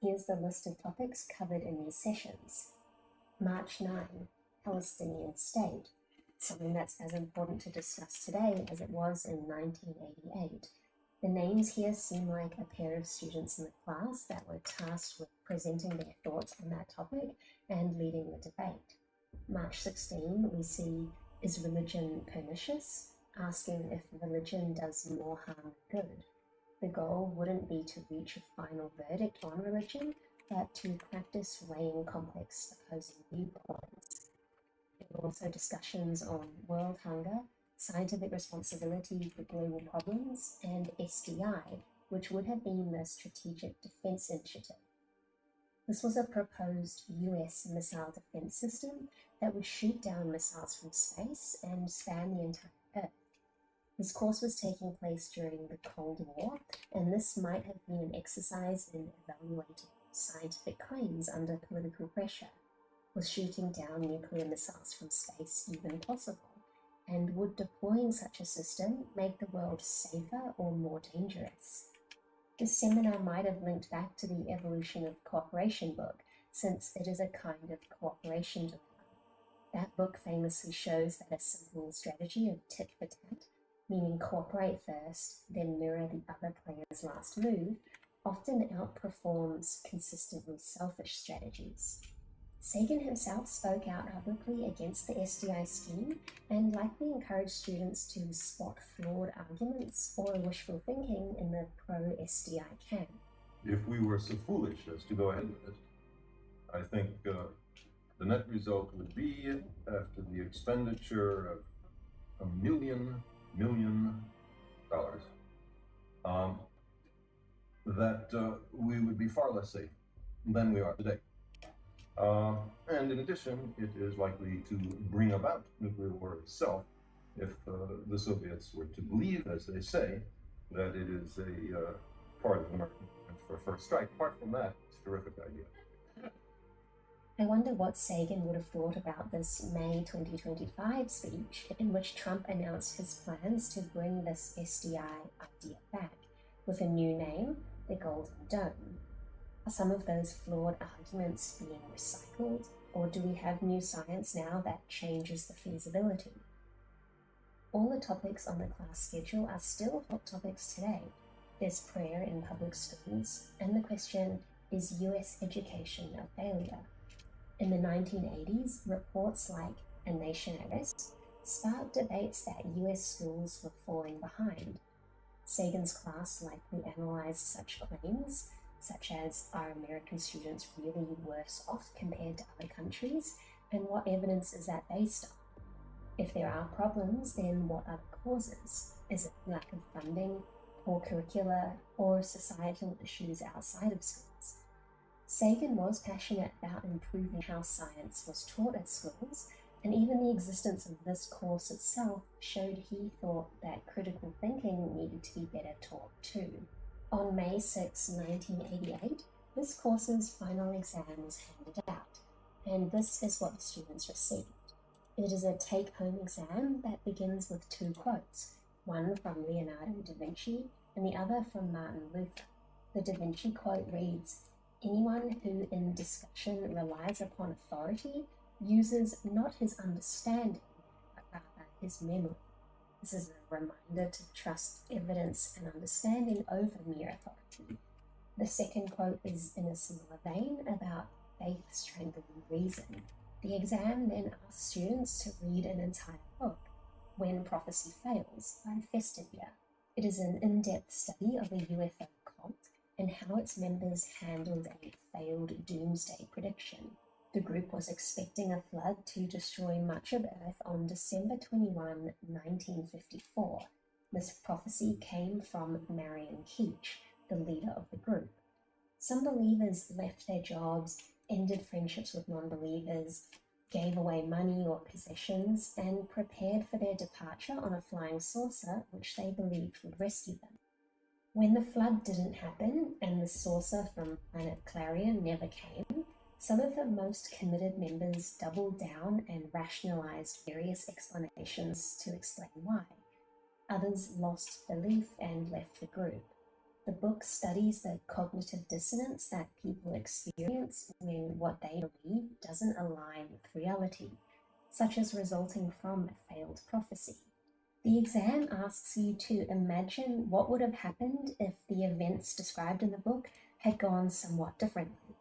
Here's the list of topics covered in these sessions. March 9, Palestinian State, something that's as important to discuss today as it was in 1988. The names here seem like a pair of students in the class that were tasked with presenting their thoughts on that topic and leading the debate. March 16, we see, is religion pernicious? Asking if religion does more harm than good. The goal wouldn't be to reach a final verdict on religion, but to practice weighing complex opposing viewpoints. There were also discussions on world hunger, scientific responsibility for global problems, and SDI, which would have been the Strategic Defense Initiative. This was a proposed US missile defense system that would shoot down missiles from space and span the entire Earth. This course was taking place during the Cold War, and this might have been an exercise in evaluating scientific claims under political pressure. Was shooting down nuclear missiles from space even possible? And would deploying such a system make the world safer or more dangerous? This seminar might have linked back to the Evolution of Cooperation book, since it is a kind of cooperation dilemma. That book famously shows that a simple strategy of tit for tat, meaning cooperate first, then mirror the other player's last move, often outperforms consistently selfish strategies. Sagan himself spoke out publicly against the SDI scheme and likely encouraged students to spot flawed arguments or wishful thinking in the pro-SDI camp. If we were so foolish as to go ahead with it, I think the net result would be, after the expenditure of $1 million, that we would be far less safe than we are today. And in addition, it is likely to bring about nuclear war itself if the Soviets were to believe, as they say, that it is a part of American plan for a first strike. Apart from that, it's a terrific idea. I wonder what Sagan would have thought about this May 2025 speech in which Trump announced his plans to bring this SDI idea back with a new name, the Golden Dome. Are some of those flawed arguments being recycled, or do we have new science now that changes the feasibility? All the topics on the class schedule are still hot topics today. There's prayer in public schools, and the question, is US education a failure? In the 1980s, reports like A Nation at Risk sparked debates that US schools were falling behind. Sagan's class likely analysed such claims, such as, are American students really worse off compared to other countries, and what evidence is that based on? If there are problems, then what are the causes? Is it lack of funding, poor curricula, or societal issues outside of schools? Sagan was passionate about improving how science was taught at schools, and even the existence of this course itself showed he thought that critical thinking needed to be better taught too. On May 6, 1988, this course's final exam was handed out, and this is what the students received. It is a take-home exam that begins with two quotes, one from Leonardo da Vinci and the other from Martin Luther. The Da Vinci quote reads, "Anyone who in discussion relies upon authority uses not his understanding, but rather his memory." This is a reminder to trust evidence and understanding over mere authority. The second quote is in a similar vein about faith strangling reason. The exam then asks students to read an entire book, When Prophecy Fails, by Festinger. It is an in-depth study of a UFO cult and how its members handled a failed doomsday prediction. The group was expecting a flood to destroy much of Earth on December 21, 1954. This prophecy came from Marion Keech, the leader of the group. Some believers left their jobs, ended friendships with non-believers, gave away money or possessions, and prepared for their departure on a flying saucer which they believed would rescue them. When the flood didn't happen and the saucer from planet Clarion never came, some of the most committed members doubled down and rationalized various explanations to explain why. Others lost belief and left the group. The book studies the cognitive dissonance that people experience when what they believe doesn't align with reality, such as resulting from a failed prophecy. The exam asks you to imagine what would have happened if the events described in the book had gone somewhat differently.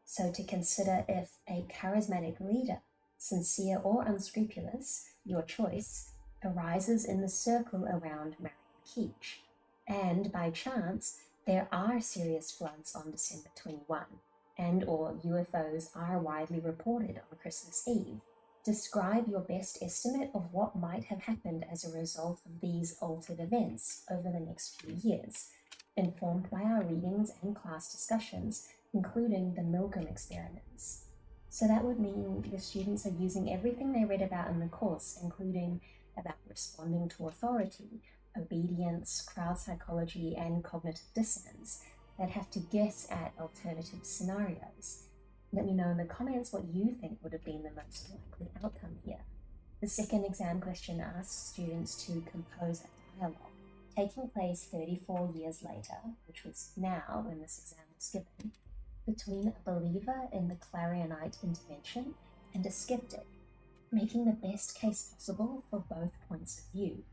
So to consider if a charismatic leader, sincere or unscrupulous, your choice, arises in the circle around Marion Keech, and by chance there are serious floods on December 21, and or UFOs are widely reported on Christmas Eve. Describe your best estimate of what might have happened as a result of these altered events over the next few years, informed by our readings and class discussions, including the Milgram experiments. So that would mean the students are using everything they read about in the course, including about responding to authority, obedience, crowd psychology, and cognitive dissonance, that have to guess at alternative scenarios. Let me know in the comments what you think would have been the most likely outcome here. The second exam question asks students to compose a dialogue, taking place 34 years later, which was now when this exam was given, between a believer in the Clarionite intervention and a skeptic, making the best case possible for both points of view.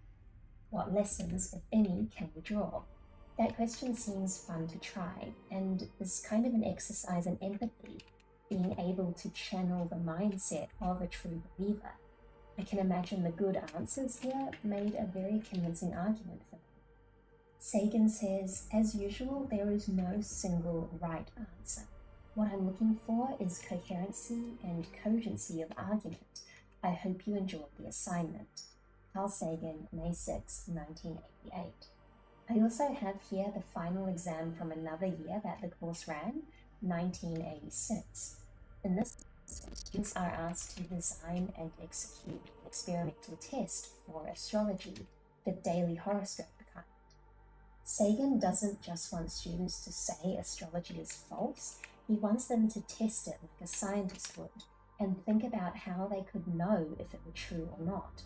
What lessons, if any, can we draw? That question seems fun to try, and is kind of an exercise in empathy, being able to channel the mindset of a true believer. I can imagine the good answers here made a very convincing argument for them. Sagan says, as usual, there is no single right answer. What I'm looking for is coherency and cogency of argument. I hope you enjoyed the assignment. Carl Sagan, May 6, 1988. I also have here the final exam from another year that the course ran, 1986. In this, students are asked to design and execute an experimental test for astrology, the daily horoscope kind. Sagan doesn't just want students to say astrology is false, he wants them to test it like a scientist would, and think about how they could know if it were true or not.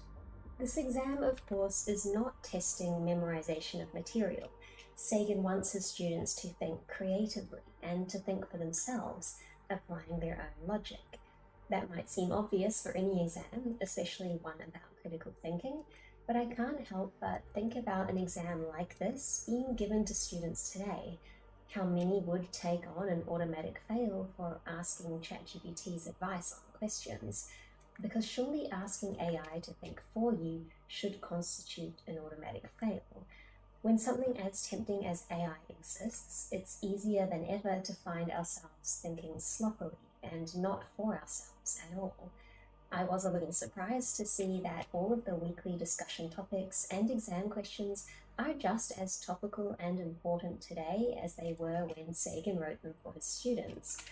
This exam, of course, is not testing memorization of material. Sagan wants his students to think creatively and to think for themselves, applying their own logic. That might seem obvious for any exam, especially one about critical thinking, but I can't help but think about an exam like this being given to students today. How many would take on an automatic fail for asking ChatGPT's advice on questions? Because surely asking AI to think for you should constitute an automatic fail. When something as tempting as AI exists, it's easier than ever to find ourselves thinking sloppily and not for ourselves at all. I was a little surprised to see that all of the weekly discussion topics and exam questions are just as topical and important today as they were when Sagan wrote them for his students.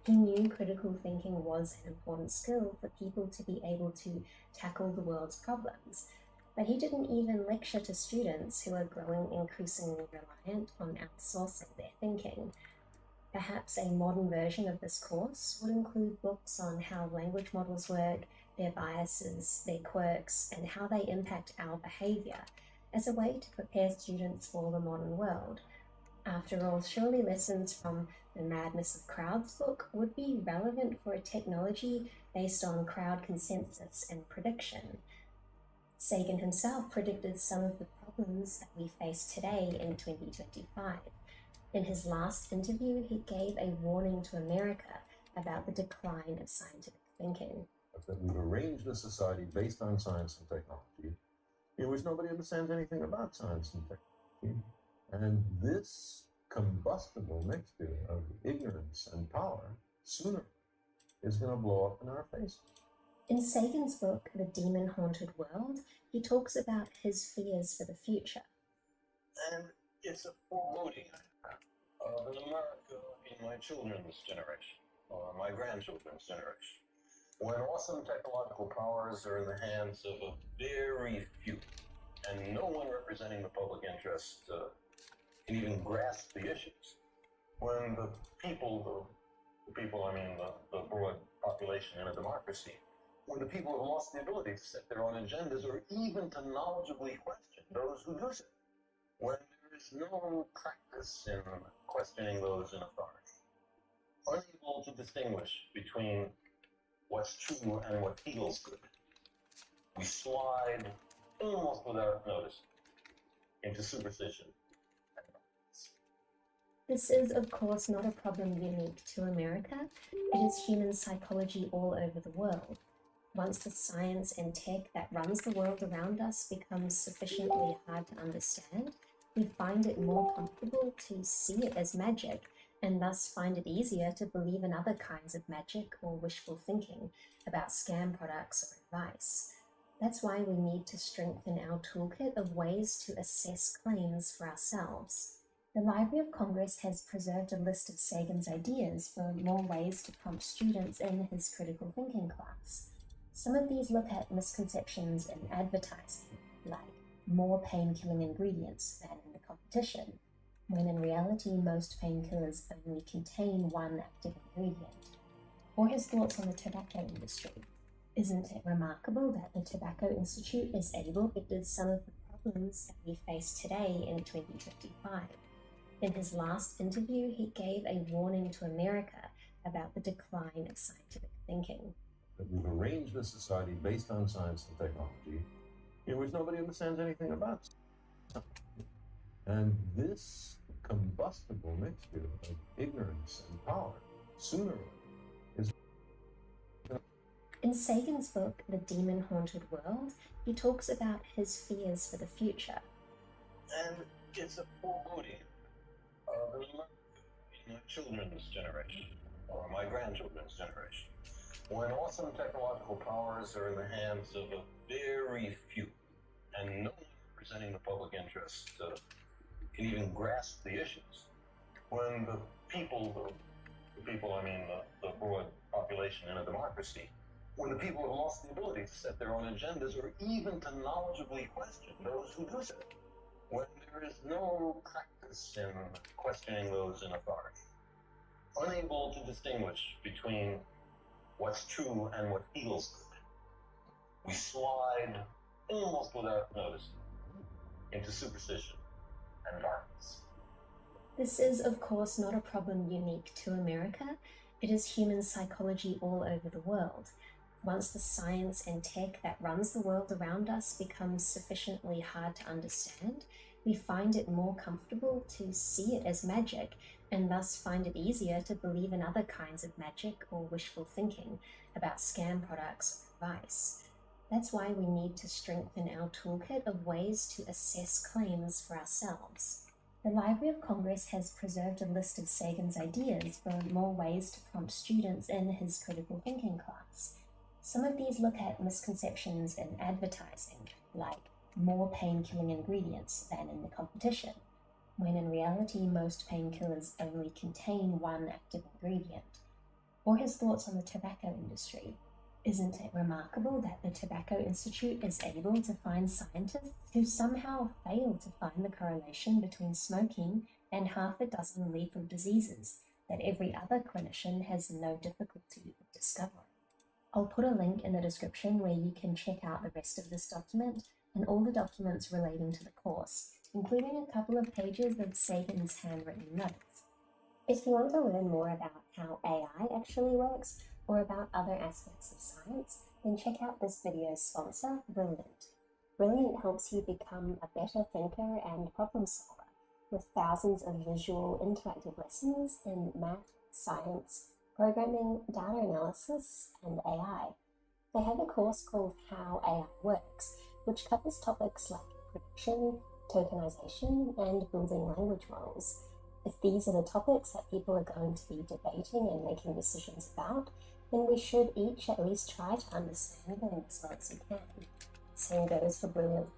He knew critical thinking was an important skill for people to be able to tackle the world's problems, but he didn't even lecture to students who are growing increasingly reliant on outsourcing their thinking. Perhaps a modern version of this course would include books on how language models work, their biases, their quirks, and how they impact our behavior, as a way to prepare students for the modern world. After all, surely lessons from the Madness of Crowds book would be relevant for a technology based on crowd consensus and prediction. Sagan himself predicted some of the problems that we face today in 2025. In his last interview, he gave a warning to America about the decline of scientific thinking. That we've arranged a society based on science and technology in which nobody understands anything about science and technology. And this combustible mixture of ignorance and power sooner is going to blow up in our faces. In Sagan's book, The Demon-Haunted World, he talks about his fears for the future. And it's a foreboding of an America in my children's generation, or my grandchildren's generation, when awesome technological powers are in the hands of a very few, and no one representing the public interest can even grasp the issues. When the people, I mean the broad population in a democracy, when the people have lost the ability to set their own agendas or even to knowledgeably question those who do so. When there is no practice in questioning those in authority, unable to distinguish between what's true and what feels good. We slide almost without notice into superstition. This is, of course, not a problem unique to America. It is human psychology all over the world. Once the science and tech that runs the world around us becomes sufficiently hard to understand, we find it more comfortable to see it as magic, and thus find it easier to believe in other kinds of magic or wishful thinking about scam products or advice. That's why we need to strengthen our toolkit of ways to assess claims for ourselves. The Library of Congress has preserved a list of Sagan's ideas for more ways to prompt students in his critical thinking class. Some of these look at misconceptions in advertising, like more pain-killing ingredients than in the competition, when in reality most painkillers only contain one active ingredient. Or his thoughts on the tobacco industry. Isn't it remarkable that the Tobacco Institute is able to fix some of the problems that we face today in 2055? In his last interview, he gave a warning to America about the decline of scientific thinking. That we've arranged a society based on science and technology in which nobody understands anything about science. And this combustible mixture of ignorance and power, sooner or later, is... In Sagan's book, The Demon-Haunted World, he talks about his fears for the future. And it's a foreboding of an in my children's generation, or my grandchildren's generation, when awesome technological powers are in the hands of a very few, and no one representing the public interest can even grasp the issues. When the people, I mean the broad population in a democracy, when the people have lost the ability to set their own agendas or even to knowledgeably question those who do so. When there is no practice in questioning those in authority, unable to distinguish between what's true and what feels good, we slide almost without notice into superstition and darkness. This is, of course, not a problem unique to America. It is human psychology all over the world. Once the science and tech that runs the world around us becomes sufficiently hard to understand, we find it more comfortable to see it as magic, and thus find it easier to believe in other kinds of magic or wishful thinking about scam products or advice. That's why we need to strengthen our toolkit of ways to assess claims for ourselves. The Library of Congress has preserved a list of Sagan's ideas for more ways to prompt students in his critical thinking class. Some of these look at misconceptions in advertising, like more pain-killing ingredients than in the competition, when in reality most painkillers only contain one active ingredient. Or his thoughts on the tobacco industry. Isn't it remarkable that the Tobacco Institute is able to find scientists who somehow fail to find the correlation between smoking and half a dozen lethal diseases that every other clinician has no difficulty in discovering? I'll put a link in the description where you can check out the rest of this document and all the documents relating to the course, including a couple of pages of Sagan's handwritten notes. If you want to learn more about how AI actually works, or about other aspects of science, then check out this video's sponsor, Brilliant. Brilliant helps you become a better thinker and problem solver, with thousands of visual, interactive lessons in math, science, programming, data analysis, and AI. They have a course called How AI Works, which covers topics like prediction, tokenization, and building language models. If these are the topics that people are going to be debating and making decisions about, then we should each at least try to understand them as well as we can. Same goes for Brilliant.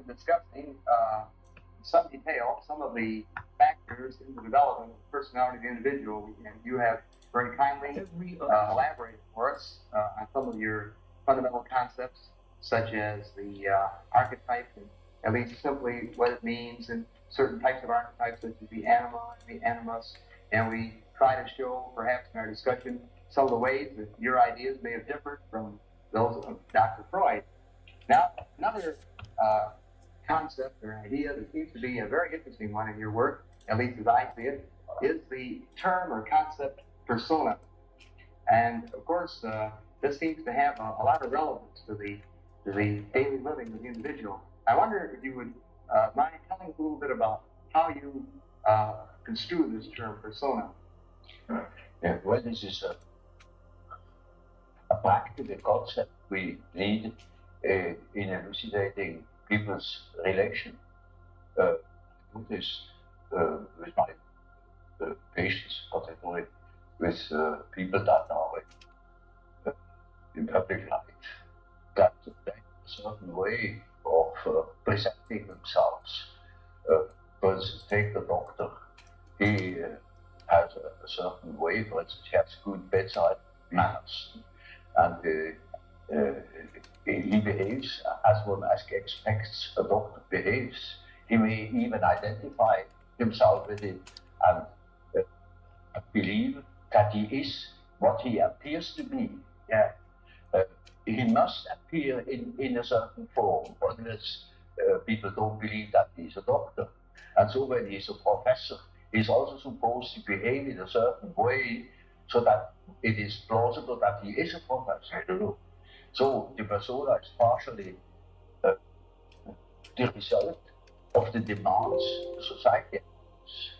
discussing in some detail some of the factors in the development of the personality of the individual, and you have very kindly elaborated for us on some of your fundamental concepts, such as the archetype, and at least simply what it means, and certain types of archetypes, such as the anima and the animus. And we try to show, perhaps in our discussion, some of the ways that your ideas may have differed from those of Dr. Freud. Now, another concept or idea that seems to be a very interesting one in your work, at least as I see it, is the term or concept persona. And of course, this seems to have a lot of relevance to the daily living of the individual. I wonder if you would mind telling us a little bit about how you construe this term persona. Yeah, well, this is a practical concept we need in elucidating people's relation. I do this with my patients, particularly with people that are in public life, that they have a certain way of presenting themselves. For instance, take the doctor. He has a certain way. For instance, he has good bedside manners, and he behaves as one expects a doctor behaves. He may even identify himself with it and believe that he is what he appears to be. Yeah. He must appear in a certain form, unless people don't believe that he's a doctor. And so when he's a professor, he's also supposed to behave in a certain way so that it is plausible that he is a professor. I don't know. So the persona is partially the result of the demands society has.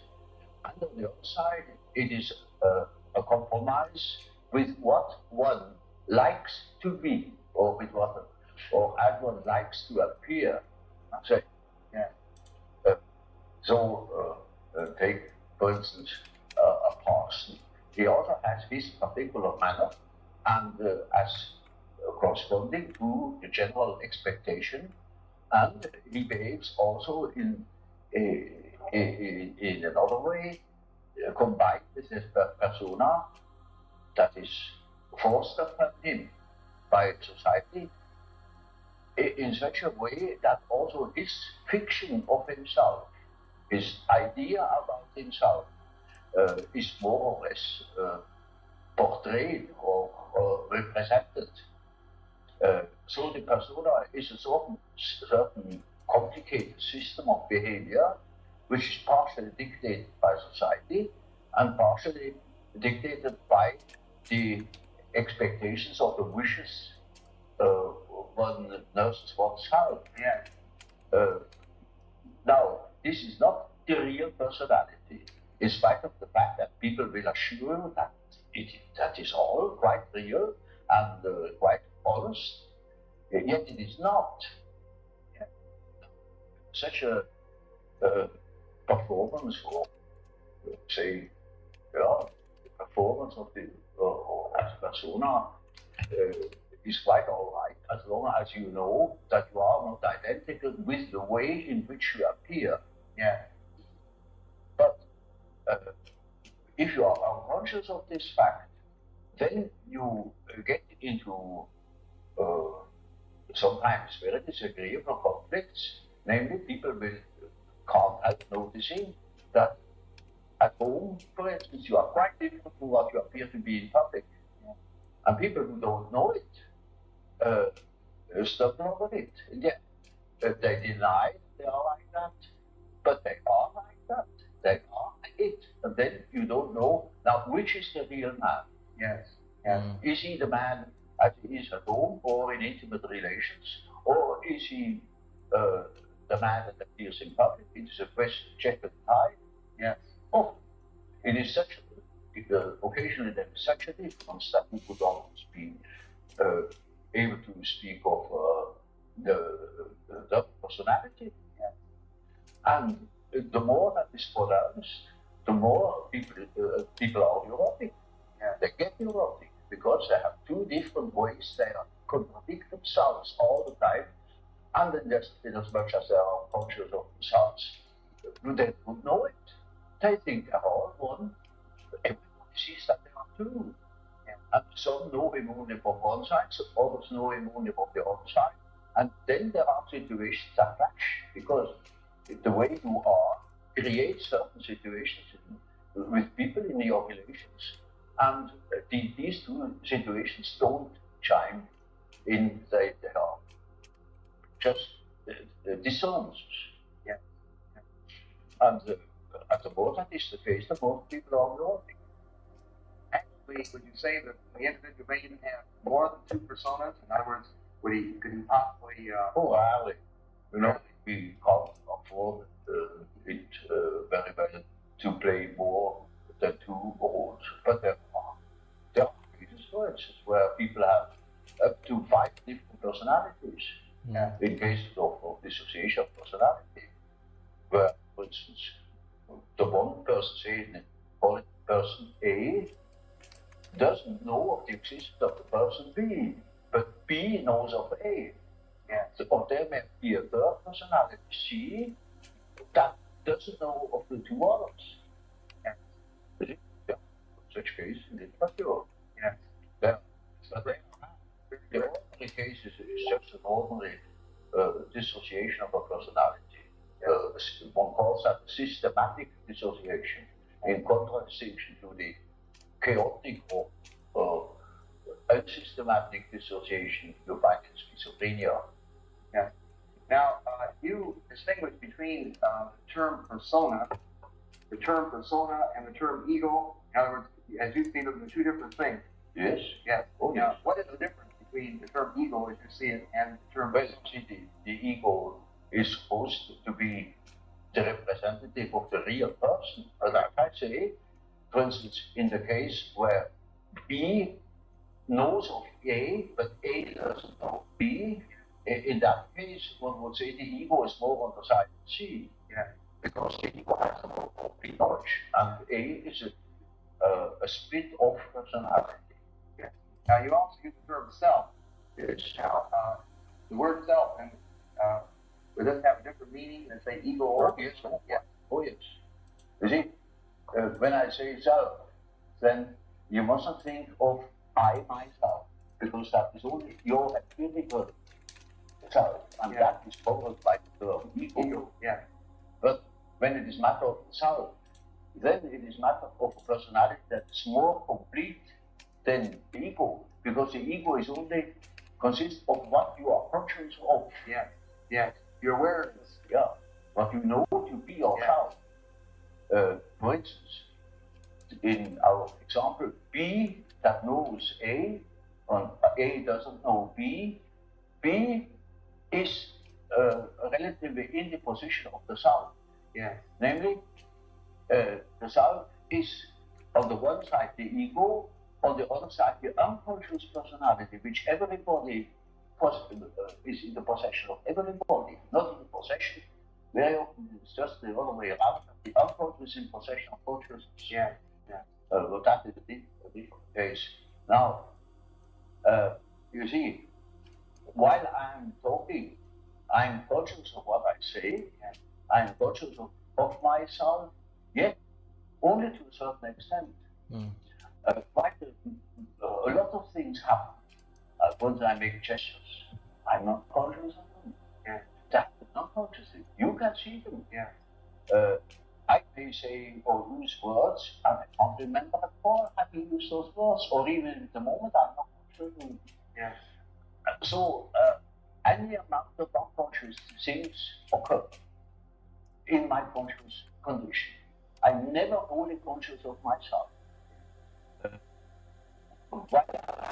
And on the other side, it is a compromise with what one likes to be, or with what, or as one likes to appear. So, yeah. Take, for instance, a parson. He also has his particular manner, and as corresponding to the general expectation, and he behaves also in another way, combined with his persona that is forced upon him by society in such a way that also his fiction of himself, his idea about himself, is more or less portrayed or represented. So the persona is a certain complicated system of behavior, which is partially dictated by society and partially dictated by the expectations or the wishes one nurses oneself. Yeah. Now, this is not the real personality, in spite of the fact that people will assure that that is all quite real and quite honest, yet it is not. Yeah. Such a performance, or say, yeah, the performance of the as persona is quite all right, as long as you know that you are not identical with the way in which you appear. Yeah. But if you are unconscious of this fact, then you get into sometimes very disagreeable conflicts. Namely, people can't help noticing that at home, for instance, you are quite different from what you appear to be in public. Yeah. And people who don't know it stumble over it. Yeah. They deny they are like that, but they are like that. They are it. And then you don't know now which is the real man. Yes. Yes. Is he the man as he is at home or in intimate relations? Or is he the man that appears in public? It is a question checkered tie. Yes. Oh, it is such occasionally there is such a difference that we could almost be able to speak of the personality. Yeah. And the more that is pronounced, the more people are neurotic. Yeah. They get neurotic because they have two different ways. They contradict themselves all the time, And then just in as much as they are conscious of themselves, they don't know it. They think they are one. Everybody sees that they are two. And some know him only from one side, some others know him only from the other side. And then there are situations that clash, because the way you are creates certain situations with people in your relations. And these two situations don't chime in, they are just dissonances. Yeah. And at the moment that is the case, the most people are learning. Actually, would you say that the individual may even have more than two personas? In other words, could he possibly? Oh, rarely. You know, we can't afford it very well to play more than two roles. But there are cases, for instance, where people have up to 5 different personalities. In cases of dissociation of personality, where, for instance, the one person, say, call it person A, doesn't know of the existence of the person B, but B knows of A. So there may be a third personality, C, that doesn't know of the two others. Yeah, such case, it's not sure. But the ordinary case is just an ordinary dissociation of a personality. One calls that systematic dissociation, in contradistinction to the chaotic or unsystematic dissociation you find in schizophrenia. Yeah. Now, you distinguish between the term persona and the term ego. In other words, as you see them, they're two different things. Yes. Yes. Oh, now, yes. what is the difference between the term ego, as you see it, and the term persona? Well, the ego is supposed to be the representative of the real person. But like I say, for instance, in the case where B knows of A, but A doesn't know B, in that case, one would say the ego is more on the side of C. Because the ego has a more complete knowledge, and A is a split of personality. Now, you also use the term self. Yes. The word self, and would this have a different meaning than, say, ego or? Yes. Oh, yes. You see, when I say self, then you mustn't think of I myself, because that is only your empirical self, and that is covered by the term ego. But when it is matter of self, then it is matter of a personality that is more complete than the ego, because the ego is only consists of what you are conscious of. Your awareness. What you know to be yourself. For instance, in our example, B that knows A, and A doesn't know B, B is relatively in the position of the self. Namely, the self is on the one side the ego, on the other side the unconscious personality, which everybody is in the possession of. Everybody, not in the possession. Very often it's just the other way around. The unconscious in possession of consciousness. But that is a different case. Now, you see, while I'm talking, I'm conscious of what I say, and I'm conscious of myself, yet only to a certain extent. Quite a lot of things happen once I make gestures. I'm not conscious of them. That is not conscious. You can see them. I may say or use words, and I can't remember at all having used those words, or even at the moment I'm not conscious of them. So, any amount of unconscious things occur in my conscious condition. I'm never only conscious of myself. While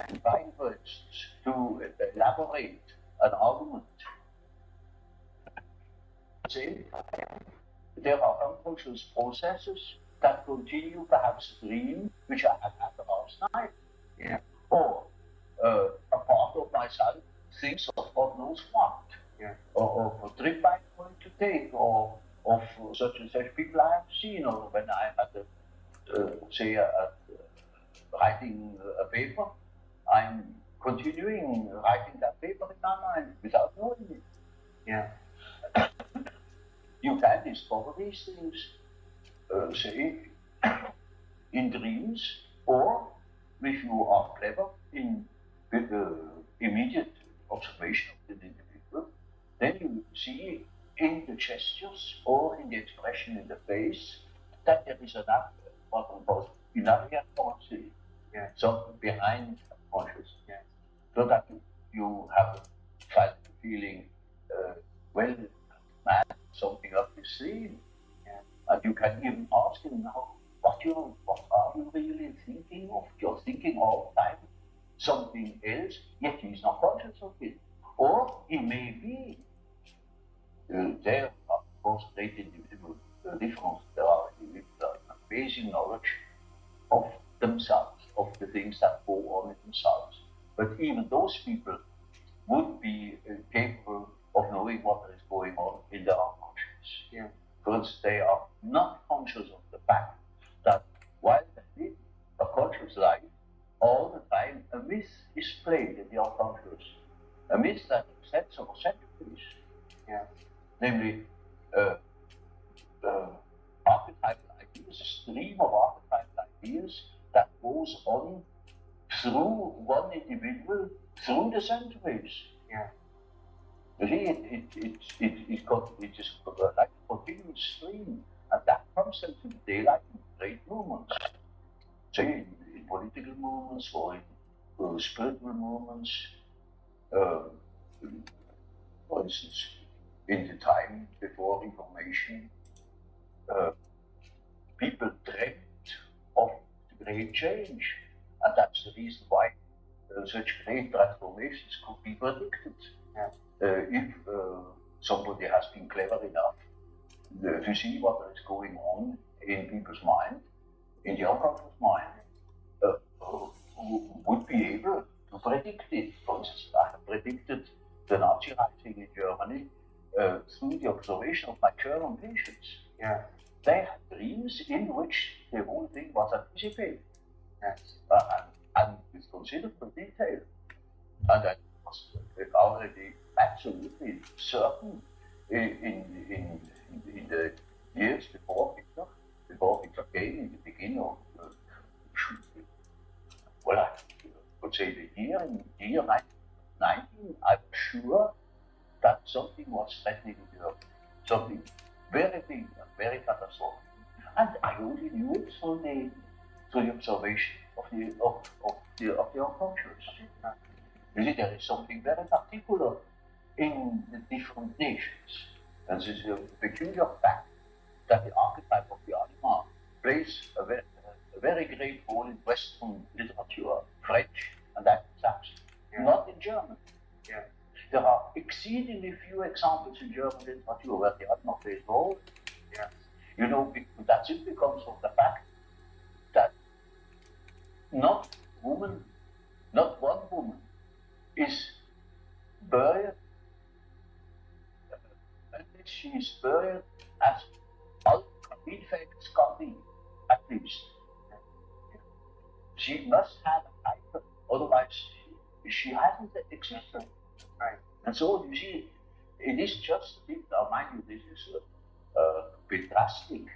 I'm trying, for instance, to elaborate an argument, say, there are unconscious processes that continue, perhaps dream, which I have had last night. Or a part of myself thinks of God knows what. Or of a trip I'm going to take, or of such and such people I have seen, or when I'm at writing a paper, I'm continuing writing that paper in my mind without knowing it. Yeah. You can discover these things, say, in dreams, or if you are clever in immediate observation of the individual, then you see in the gestures or in the expression in the face that there is enough, what we call enough consciously, something behind consciousness, so that you have felt the feeling, well, man, something up the scene, and you can even ask him now, what are you really thinking of? You're thinking all the time something else, yet he's not conscious of it. Or he may be. There are, of course, great individual difference. There are individuals with amazing knowledge of themselves, of the things that go on in themselves. But even those people would be capable of knowing what is going on in their unconscious. Because they are not conscious of the fact that while they live a conscious life, all the time a myth is played in the unconscious. A myth that exists over centuries. Namely, archetypal ideas, a stream of archetypal ideas that goes on through one individual, through the centuries. You see, it's like a continuous stream, and that comes into the daylight in great movements. Say in political movements or in spiritual movements. For instance, in the time before information, people dreamt of the great change, and that's the reason why such great transformations could be predicted. If somebody has been clever enough to see what is going on in people's mind, in the unconscious mind, would be able to predict it. For instance, I have predicted the Nazi rising in Germany through the observation of my German patients. They had dreams in which the whole thing was anticipated. And with considerable detail. And that was already absolutely certain in the years before Hitler came, in the beginning of, well, I would say the year 1919, I'm sure that something was threatening Europe, something very big and very catastrophic. And I only knew it through the observation of the unconscious. You see, there is something very particular in the different nations. And this is a peculiar fact that the archetype of the anima plays a very great role in Western literature, French and Anglo-Saxon, not in German. There are exceedingly few examples in German literature where the anima plays a role. You know, that simply comes from the fact that not one woman is buried unless she is buried as all defects can be, at least. She must have a type, otherwise she hasn't existed. And so you see, it is just, mind you, this is a bit drastic,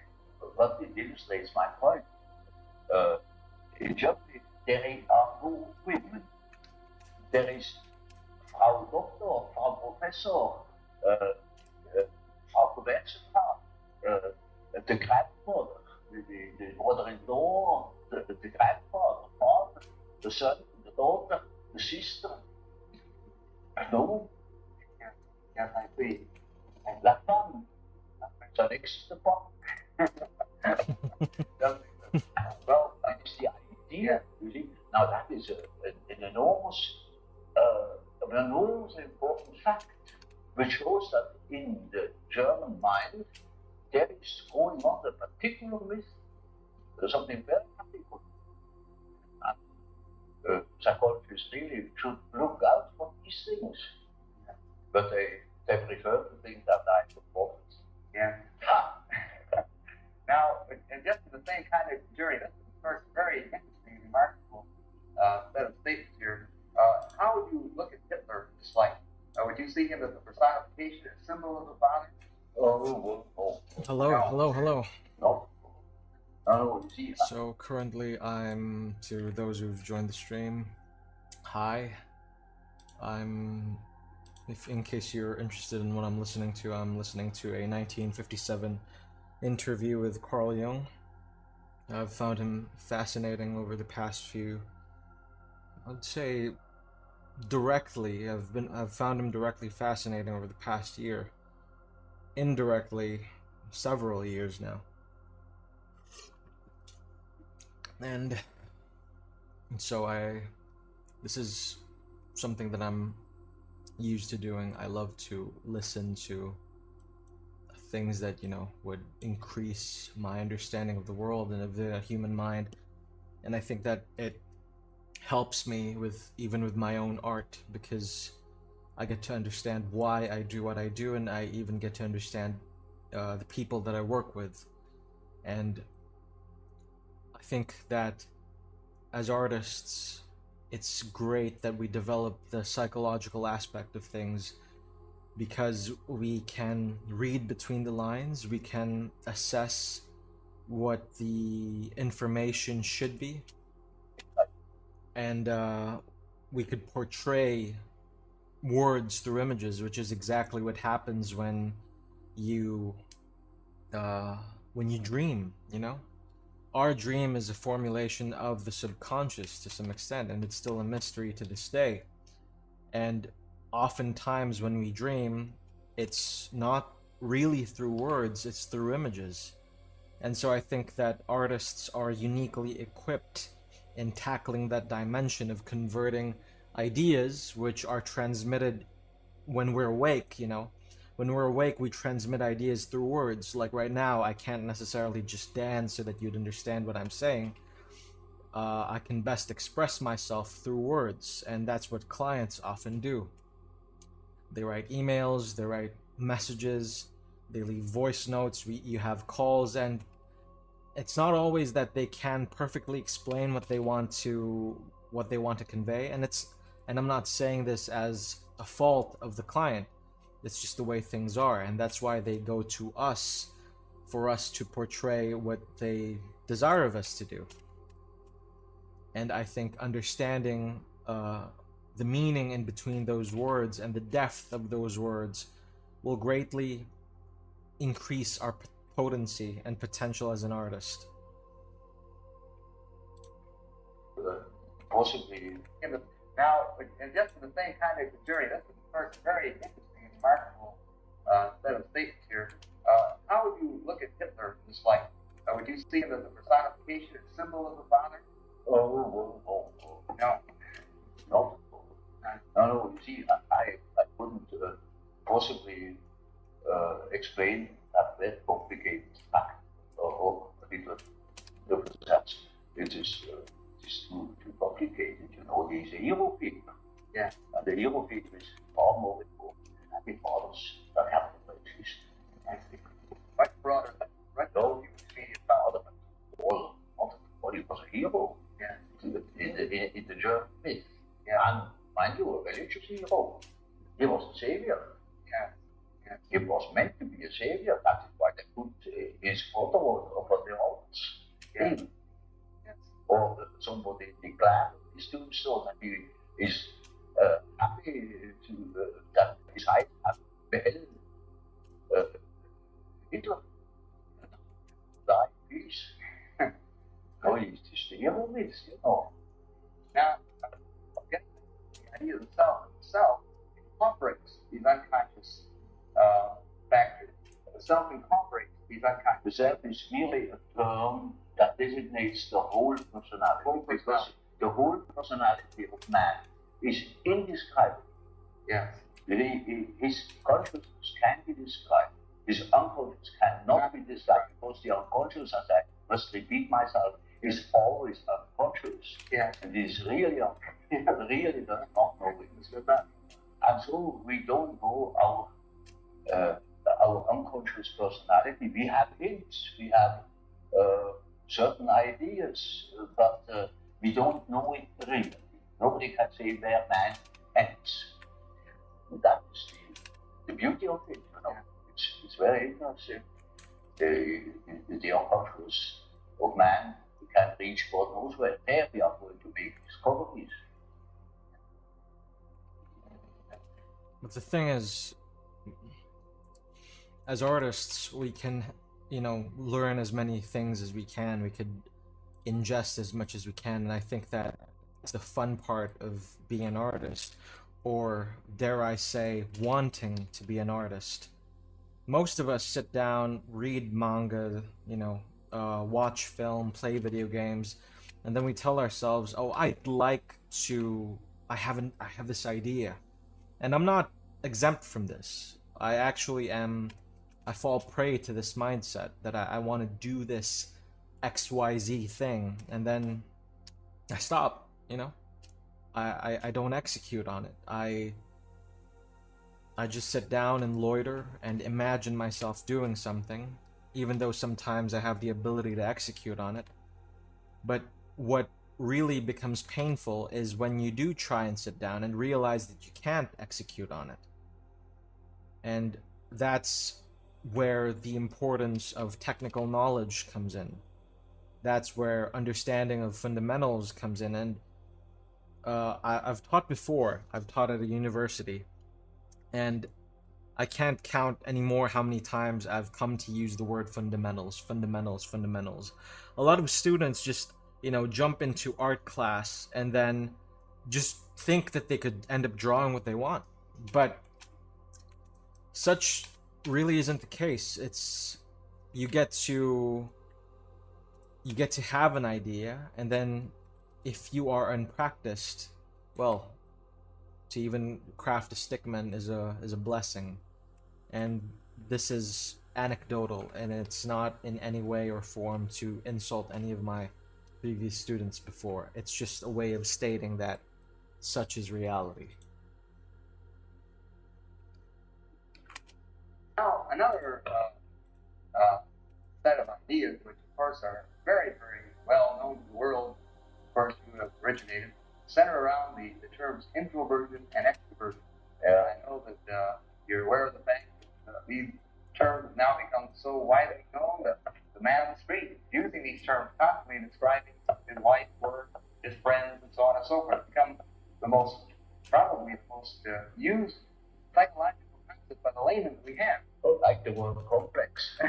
but it illustrates my point. In Germany, there are no women. There is Frau Doktor, Frau Professor, Frau Gewerkschaftsrat, the grandmother, the mother-in-law, the grandfather, the father, the son, the daughter, the sister. No. I agree. And la femme, ça n'existe pas. Well, it's the idea, you see. Now that is an enormously important fact, which shows that in the German mind there is going on a particular myth, something very particular. And psychologists really should look out for these things, but they prefer to think that I'm the prophet. Now, and just in the same kind of journey, that's the first very interesting, remarkable set of statements here. How would you look at Hitler's life? Would you see him as a personification, a symbol of the Father? Hello. No. No, you see. So currently to those who've joined the stream, hi. If in case you're interested in what I'm listening to a 1957 interview with Carl Jung. I've found him fascinating over the past few, I'd say directly, I've found him directly fascinating over the past year. Indirectly, several years now. And so this is something that I'm used to doing. I love to listen to things that, would increase my understanding of the world and of the human mind. And I think that it helps me even with my own art, because I get to understand why I do what I do, and I even get to understand the people that I work with. And I think that as artists, it's great that we develop the psychological aspect of things, because we can read between the lines, we can assess what the information should be, and we could portray words through images, which is exactly what happens when you dream. Our dream is a formulation of the subconscious to some extent, and it's still a mystery to this day. And oftentimes when we dream, it's not really through words, it's through images. And so I think that artists are uniquely equipped in tackling that dimension of converting ideas which are transmitted when we're awake. When we're awake, we transmit ideas through words. Like right now, I can't necessarily just dance so that you'd understand what I'm saying. I can best express myself through words, and that's what clients often do. They write emails, they write messages, they leave voice notes, you have calls, and it's not always that they can perfectly explain what they want to convey, and I'm not saying this as a fault of the client. It's just the way things are, and that's why they go to us, for us to portray what they desire of us to do. And I think understanding the meaning in between those words and the depth of those words will greatly increase our potency and potential as an artist. Possibly. Now, and just in the same kind of journey, that's the first very interesting and remarkable set of statements here. How would you look at Hitler in this light? Would you see him as a personification, a symbol of the Father? No. No, you see, I couldn't possibly explain that very complicated fact or Hitler. Perhaps it is too complicated. He's a hero figure. Yeah. And the hero figure is far more important than happy fathers that have the places. I think. Much broader, right? No, you see it father, but he was a hero. Yeah. In the German myth. Yeah. And mind you, a religious hero. He was a savior. Yeah. He was meant to be a savior. That is why they put his photo over the altars. Yeah. Yes. Or somebody declared his tombstone that he is happy that his height has beheld Hitler. Die in peace. No, he's just the hero myth, Now, the idea of the self itself incorporates these unconscious factors. The self incorporates these unconscious. The self is really a term that designates the whole personality. Because the whole personality of man is indescribable. Yes. His consciousness can be described. His unconscious cannot be described, because the unconscious, as I must repeat myself, is always unconscious. Yeah. And is really really does not know it. And so we don't know our unconscious personality. We have hints, we have certain ideas, but we don't know it really. Nobody can say where man ends. That is the beauty of it, it's very interesting. The unconscious of man, we can reach God knows where. There we are going to make discoveries. But the thing is, as artists, we can, learn as many things as we can. We could ingest as much as we can, and I think that's the fun part of being an artist, or dare I say, wanting to be an artist. Most of us sit down, read manga, watch film, play video games, and then we tell ourselves, "Oh, I have this idea," and I'm not exempt from this. I fall prey to this mindset that I want to do this XYZ thing, and then I stop, I don't execute on it. I just sit down and loiter and imagine myself doing something, even though sometimes I have the ability to execute on it. But what really becomes painful is when you do try and sit down and realize that you can't execute on it. And that's where the importance of technical knowledge comes in. That's where understanding of fundamentals comes in. And I've taught before. I've taught at a university, and I can't count anymore how many times I've come to use the word fundamentals. A lot of students just, jump into art class and then just think that they could end up drawing what they want. But such really isn't the case. It's you get to have an idea, and then if you are unpracticed, well, to even craft a stickman is a blessing. And this is anecdotal, and it's not in any way or form to insult any of my previous students before. It's just a way of stating that such is reality. Now, another set of ideas, which of course are very, very well known to the world, first who have originated, center around the terms introversion and extroversion. I know that you're aware of the fact that these terms have now become so widely known that the man on the street is using these terms constantly, describing his wife, work, his friends, and so on and so forth. It's become probably the most used psychological concept by the layman that we have. Oh, like the word complex. I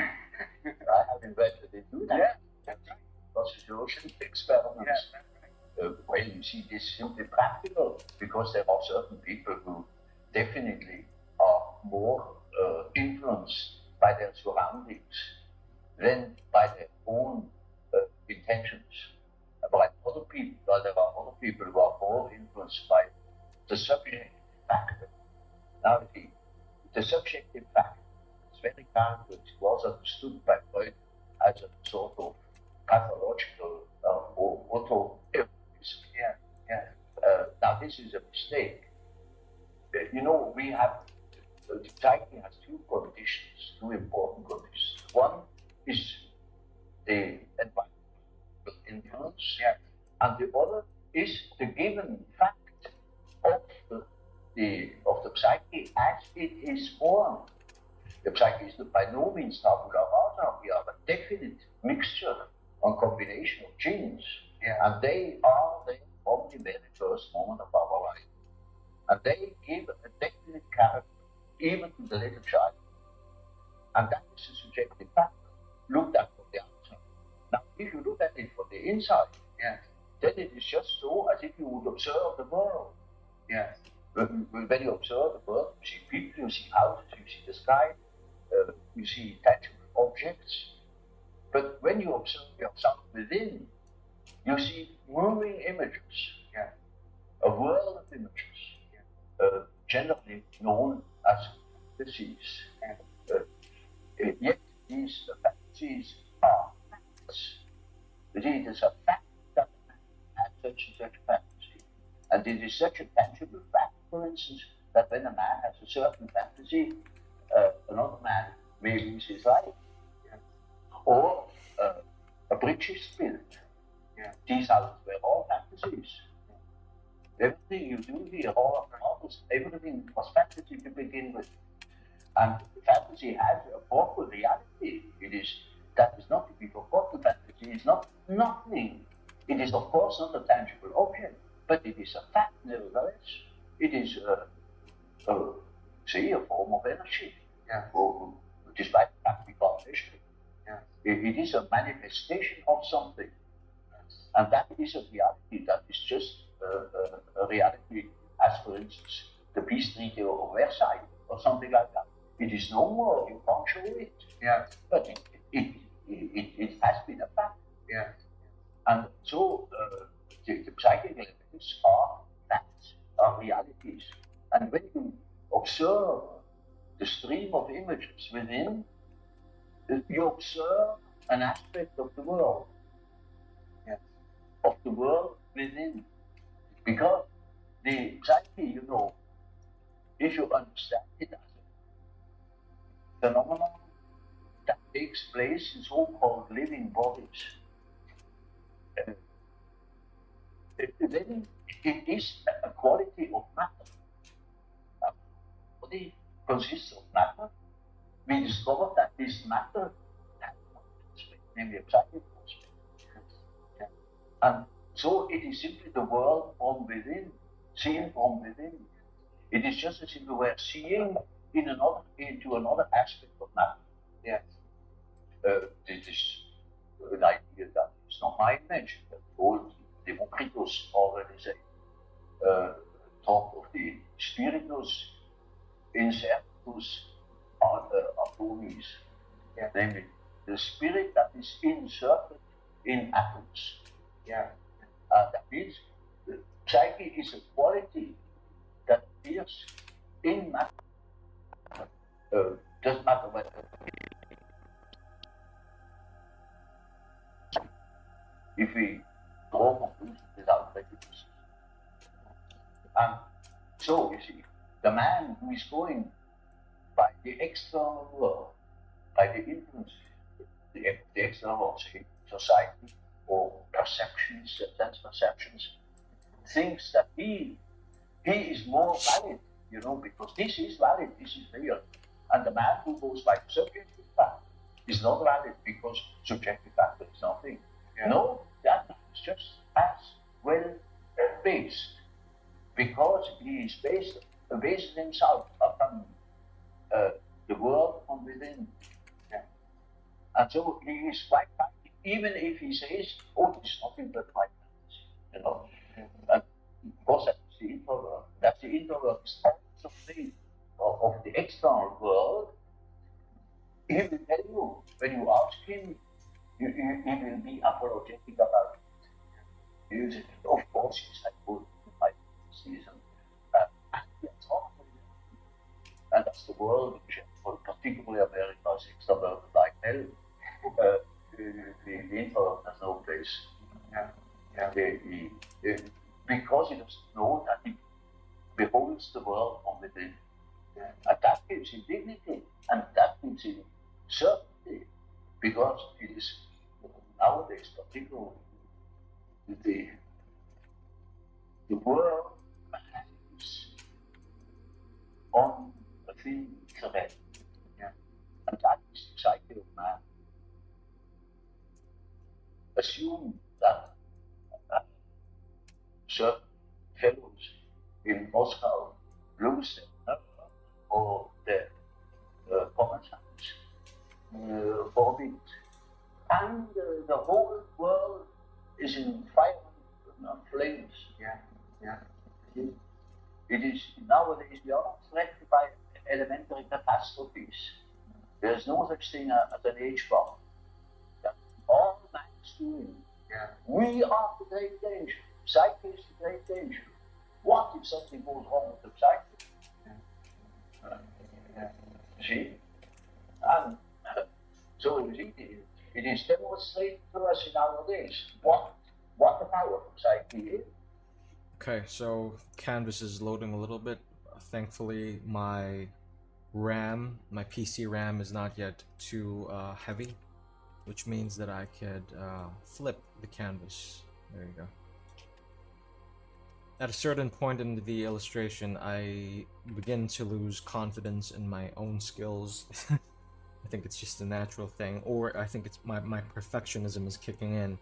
have invented it too. Yeah, that's right. Sociological experiments. Yeah, that's right. Well, you see, this is simply practical, because there are certain people who definitely are more influenced by their surroundings than by their own intentions. But there are other people who are more influenced by the subjective factor. Now, the subjective factor is very characteristic. It was understood by Freud as a sort of pathological or auto-erotism. Yeah. Now, this is a mistake. We have, psyche has two conditions, two important conditions. One is the environmental influence, and the other is the given fact of the psyche as it is born. The psyche is by no means tabula rasa. We are a definite mixture and combination of genes, and they are there from the very first moment of our life. And they give a definite character even to the little child. And that is a subjective factor looked at from the outside. Now, if you look at it from the inside, then it is just so as if you would observe the world. Yes. When you observe the world, you see people, you see houses, you see the sky, you see tangible objects. But when you observe yourself within, you see moving images, a world of images, generally known as fantasies. Yet these fantasies are facts. It is a fact that man has such and such fantasy. And it is such a tangible fact, for instance, that when a man has a certain fantasy, another man may lose his life. Or a bridge is built. These houses were all fantasies. Everything you do here, all of the houses, everything was fantasy to begin with. And fantasy has a powerful reality. That is not to be forgotten. Fantasy is not nothing. It is of course not a tangible object, but it is a fact nevertheless. It is say a form of energy. Yeah. Or, despite the fact we can't measure it. Yeah. It is a manifestation of something. And that is a reality that is just a reality as, for instance, the peace treaty of Versailles or something like that. It is no more, you can't show it. Yeah. But it has been a fact. Yeah. And so the psychic elements are facts, are realities. And when you observe the stream of images within, you observe an aspect of the world. Yes. Of the world within. Because the psyche, you know, if you understand it as a phenomenon that takes place in so-called living bodies, then it is a quality of matter. A body consists of matter. We discovered that this matter has one aspect, namely a psychic aspect. And so it is simply the world from within, seen from within. It is just as if we were seeing into another aspect of matter. Yes. This is an idea that is not my invention. That old Democritus already said, talk of the spiritus insertus atomis, yeah. Namely the spirit that is inserted in atoms. Yeah. That means the psyche is a quality that appears in matter. Doesn't matter whether if we draw conclusions without prejudice. And so, you see, the man who is going by the external world, by the influence, the external world, say, society or perceptions, sense perceptions, thinks that he is more valid, you know, because this is valid, this is real. And the man who goes by the subjective fact is not valid because subjective fact is nothing. Yeah. No, that is just as well based because he is based himself upon the world from within. Yeah. And so he is quite happy, even if he says, oh, this is nothing but my fantasy, you know. And of course, that's the introvert. That's the introvert is also free of the external world. He will tell you, when you ask him, he will be apologetic about it. He will say, of course, yes, I could, my season. That's all. And that's the world, particularly America, is extroverted like hell. The introvert has no place. Yeah. Yeah. Because he doesn't know that he beholds the world from within. Yeah. And that gives him dignity, and that gives him certainty, because it is nowadays particularly the world is on a thin thread. Yeah. And that is the psyche of man. Assume that certain fellows in Moscow lose their or their common sense for it. And the whole world is in fire and flames. Yeah, yeah. It is nowadays we are threatened by elementary catastrophes. There is no such thing as an age bomb. All man is doing. Yeah. We are the great danger. Psyche is the great danger. What if something goes wrong with the psyche? Yeah. See? And so you see, it is demonstrated to us in our days what the power of psyche is. Okay, so Canvas is loading a little bit. Thankfully, my PC RAM is not yet too heavy, which means that I could flip the canvas. There you go. at a certain point in the illustration, I begin to lose confidence in my own skills. I think it's just a natural thing, or I think it's my perfectionism is kicking in,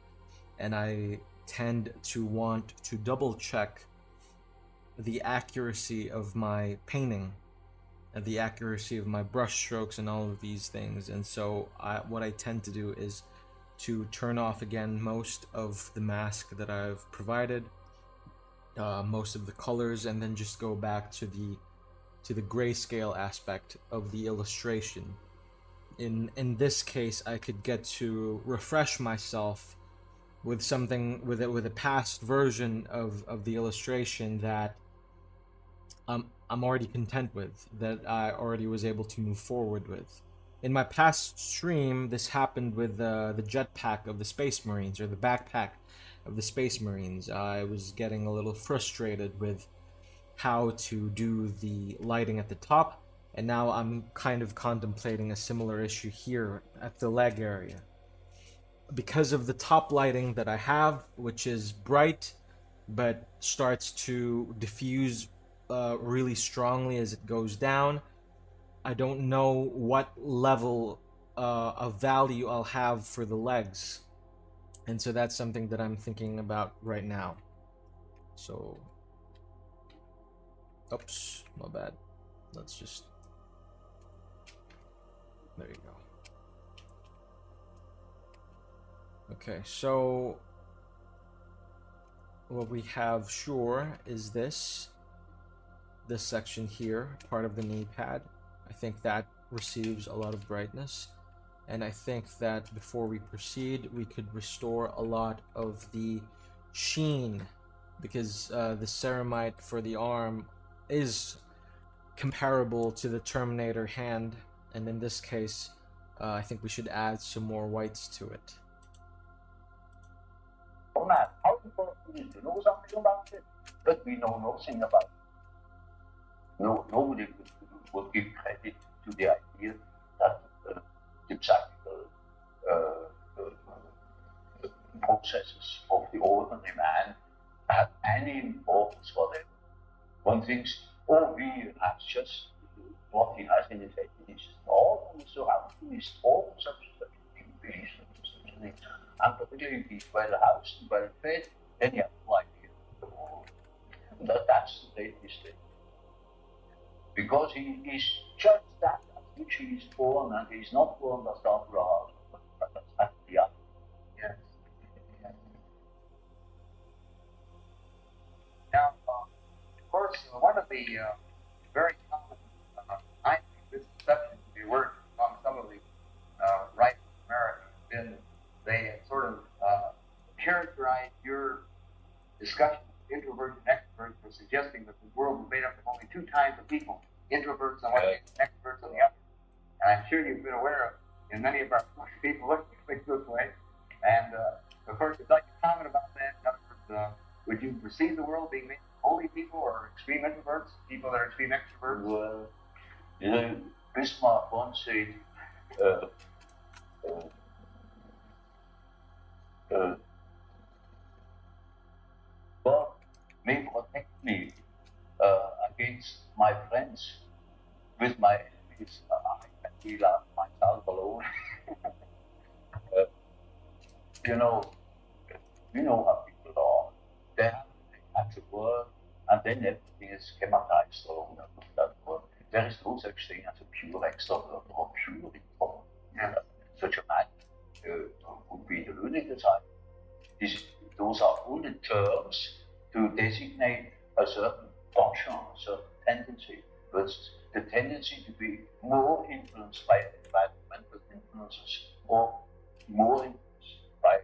and I tend to want to double check the accuracy of my painting, and the accuracy of my brush strokes, and all of these things. And so what I tend to do is to turn off again most of the mask that I've provided, most of the colors, and then just go back to the grayscale aspect of the illustration. In this case, I could get to refresh myself with something with a past version of the illustration that I'm already content with, that I already was able to move forward with. In my past stream, this happened with the jetpack of the Space Marines, or the backpack of the Space Marines. I was getting a little frustrated with how to do the lighting at the top, and now I'm kind of contemplating a similar issue here at the leg area. Because of the top lighting that I have, which is bright, but starts to diffuse really strongly as it goes down, I don't know what level of value I'll have for the legs. And so that's something that I'm thinking about right now. So, oops, my bad. Let's just, there you go. Okay, so what we have is this section here, part of the knee pad. I think that receives a lot of brightness, and I think that before we proceed, we could restore a lot of the sheen, because the ceramite for the arm is comparable to the Terminator hand, and in this case, I think we should add some more whites to it. How important is to know something about it, but we know nothing about it. Nobody would give credit to the idea that the psychical processes of the ordinary man have any importance whatever. One thinks, oh, we have just what he has in his head. It's all on the surrounding, it's all such things. And particularly if he's well housed and well fed, then you have no idea of the world. That's the great mistake. Because he is just that at which he is born, and he is not born as that rather. That's the other. Yes. Now, of course, one of the very common, I think, misconceptions we work on some of the right Americans has been they sort of characterize your discussion of introverts and extroverts for suggesting that the world is made up of only two kinds of people, introverts on one hand and extroverts on the other. And I'm sure you've been aware of, in many of our people look at things this way. And of course, if you'd like to comment about that, in other words, would you perceive the world being made of holy people or extreme introverts, people that are extreme extroverts? Well, you know, Bismarck once said, God may protect me against my friends. With my enemies, I can feel myself alone. You know how people are. They have to work, and then everything is schematized along that work. There is no such thing as a pure extrovert or pure introvert. Yeah. Such a man would be the lunatic type. Those are only terms to designate a certain function, a certain tendency. But the tendency to be more influenced by environmental influences or more influenced by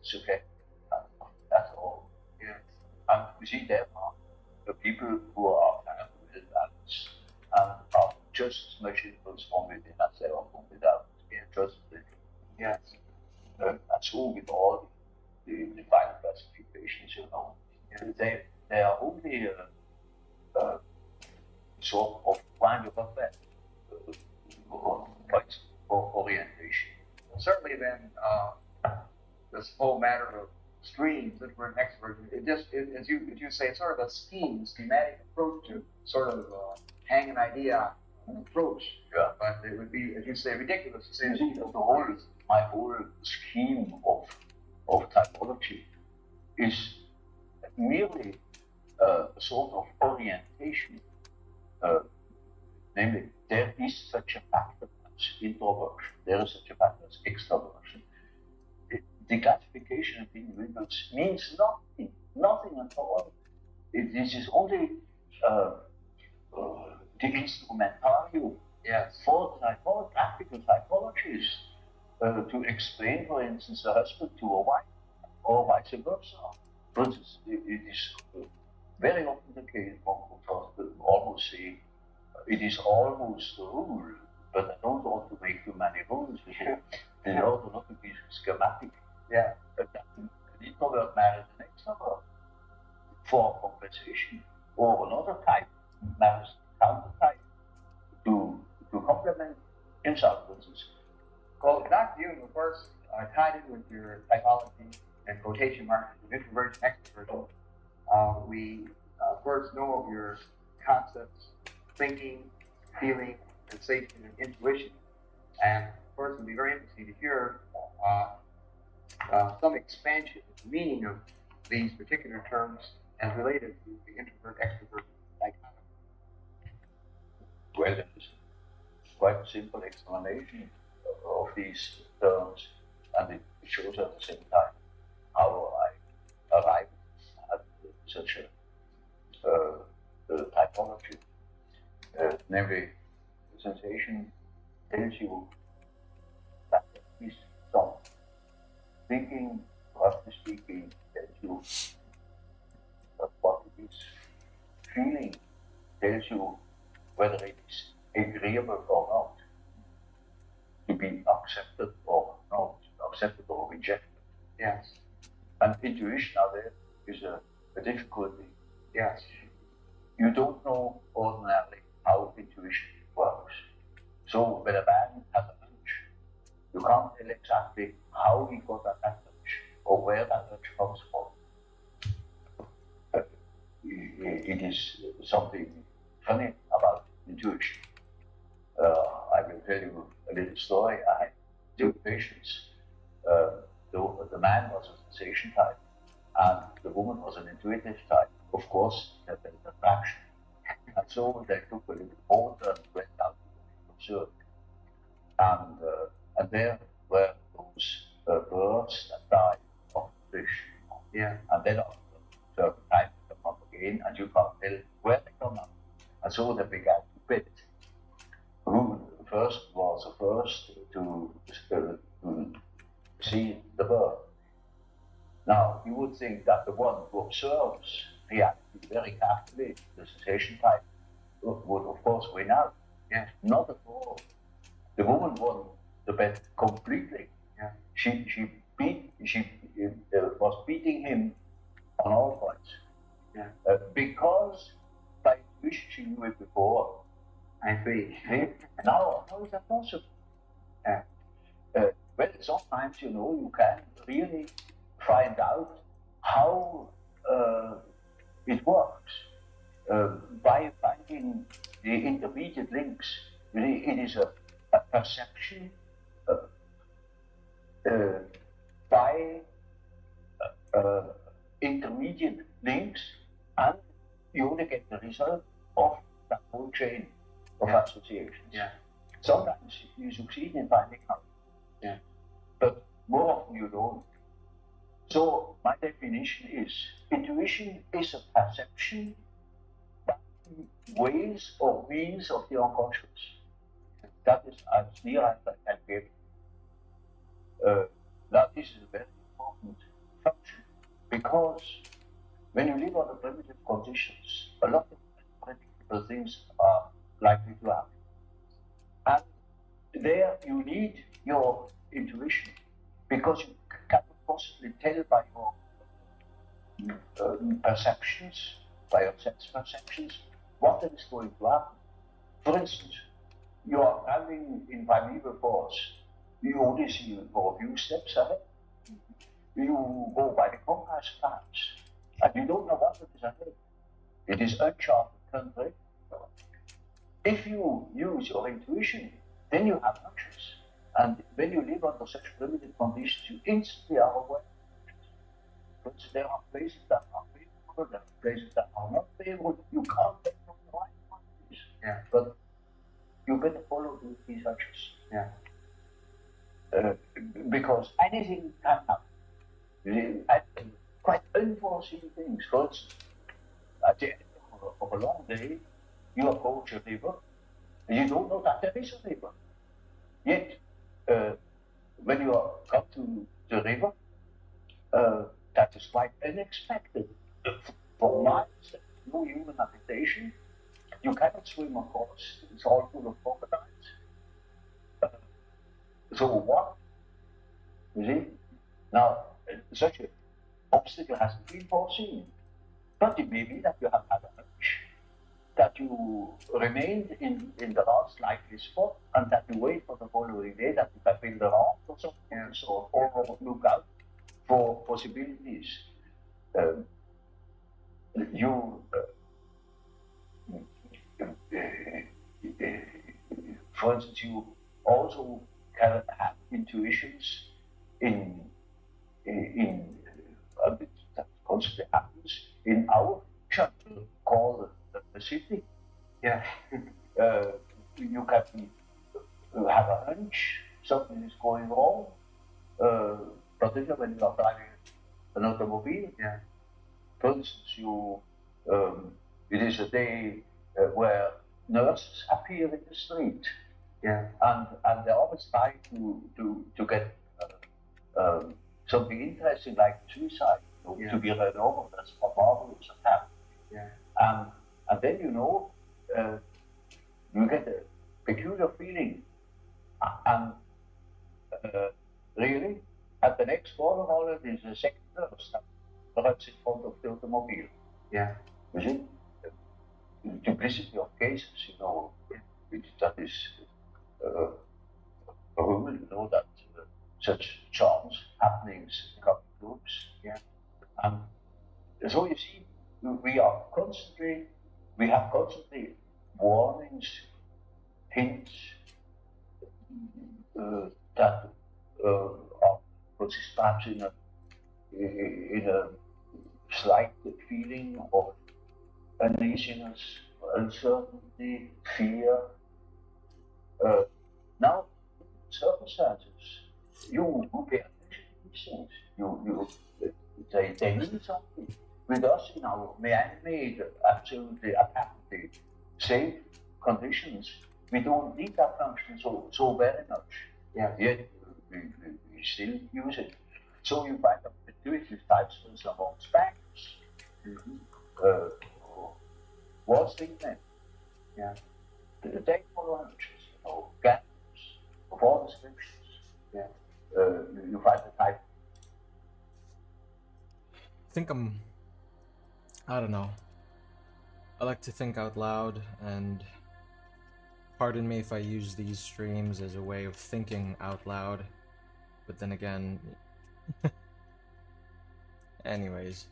subjective. That's all. Yes. And you see, there are the people who are kind of well balanced and are just as much influenced from within as they are from without. Yeah. Just yes. And so with all the final classifications, yeah. They are only sort of kind of effect points for orientation. Certainly, then, this whole matter of streams, introvert and extrovert. As you say, it's sort of a schematic approach to sort of hang an idea on an approach. Yeah. But it would be, as you say, ridiculous to say You see, my whole scheme of typology is merely a sort of orientation. Namely, there is such a factor as introversion, there is such a factor as extroversion. The classification of individuals means nothing at all. This is only the instrumentarium for practical typologies to explain, for instance, a husband to a wife, or vice versa. For instance, it is very often the case, one could almost say, it is almost a rule, but I don't want to make too many rules. The order not to be schematic. Yeah. An introvert marries an extrovert for compensation, or another type marries a counter type to complement himself, for instance. Well, Dr. Yoon, of course, tied in with your typology and quotation marks of introversion and extroversion, we, of course, know of your concepts, thinking, feeling, sensation, and intuition. And, of course, it would be very interesting to hear some expansion of the meaning of these particular terms as related to the introvert-extrovert dichotomy. Well, there's quite a simple explanation of these terms, and it shows at the same time how I arrived at such a typology. Namely, sensation tells you that there is some thinking, roughly speaking, tells you what it is. Feeling tells you whether it is agreeable or not, to be accepted or not, accepted or rejected. Yes. And intuition now there is a difficulty. Yes. You don't know ordinarily how intuition works. So when a man has a hunch, you can't tell exactly how he got that hunch or where that hunch comes from. It is something funny about intuition. I will tell you a little story. I had two patients. The man was a sensation type, and the woman was an intuitive type. Of course, there was attraction. And so they took a little boat and went out to the observe. And there were those birds that died of fish. Yeah. And then after a certain time they come up again, and you can't tell where they come up. And so they began to bet. Who first was the first to see the bird? Now, you would think that the one who observes reality very carefully, the sensation type, would of course win out. Yeah. Not at all. The woman won the bet completely. Yeah. She was beating him on all points. Yeah. Because by intuition she knew it before. I see. Now, how is that possible? Well, sometimes, you can really find out how it works by finding the intermediate links. It is a perception by intermediate links, and you only get the result of that whole chain of associations. Yeah. Sometimes you succeed in finding out. Yeah. But more often you don't. So my definition is, intuition is a perception by ways or means of the unconscious. That is as near as I can get. That is a very important function, because when you live under primitive conditions, a lot of predictable things are likely to happen. And there you need your intuition, because you cannot possibly tell by your perceptions, by your sense perceptions, what is going to happen. For instance, you are traveling in primeval force. You only see for a few steps ahead. you go by the compass plans, and you don't know what it is ahead. It is uncharted country. If you use your intuition, then you have hunches. And when you live under such limited conditions, you instantly are aware. But there are places that are favorable, there are places that are not favorable. You can't take from the right ones. Yeah. But you better follow these hunches. Yeah. Because anything can happen. Quite unforeseen things. For instance, at the end of a long day, you approach a river, and you don't know that there is a river. Yet, when you come to the river, that is quite unexpected. For miles, no human habitation. You cannot swim across. It's all full of crocodiles. So what? You see? Now, such an obstacle hasn't been foreseen. But it may be that you have had a hunch, that you remained in the last likely spot, and that you wait for the following day, that you have built a raft or something, so or look out for possibilities. For instance, you also can have intuitions in that constantly happens in our chapter called the city. Yeah. You can have a hunch something is going wrong, particularly when you are driving an automobile. Yeah. For instance, it is a day where nurses appear in the street. Yeah. And they always try to get something interesting like suicide, to be run over. That's a marvelous attack. Yeah. And then you get a peculiar feeling, and really, at the next corner, all it is a second nurse that runs in front of the automobile. Yeah. You see, the duplicity of cases, that is a rule, that such chance happenings come in groups. Yeah. And so you see, we have constantly warnings, hints that are consist perhaps in a slight feeling of uneasiness, uncertainty, fear. Now, circumstances, you pay attention to these things. They mean something. With us in our man-made, absolutely apparently safe conditions, we don't need that function so very much. Yeah. Yet we still use it. So you find that intuitive types amongst bankers. What's the name? Yeah. They follow hunches, gamblers of all descriptions. Yeah. You find the type. I think I don't know. I like to think out loud, and pardon me if I use these streams as a way of thinking out loud, but then again, anyways,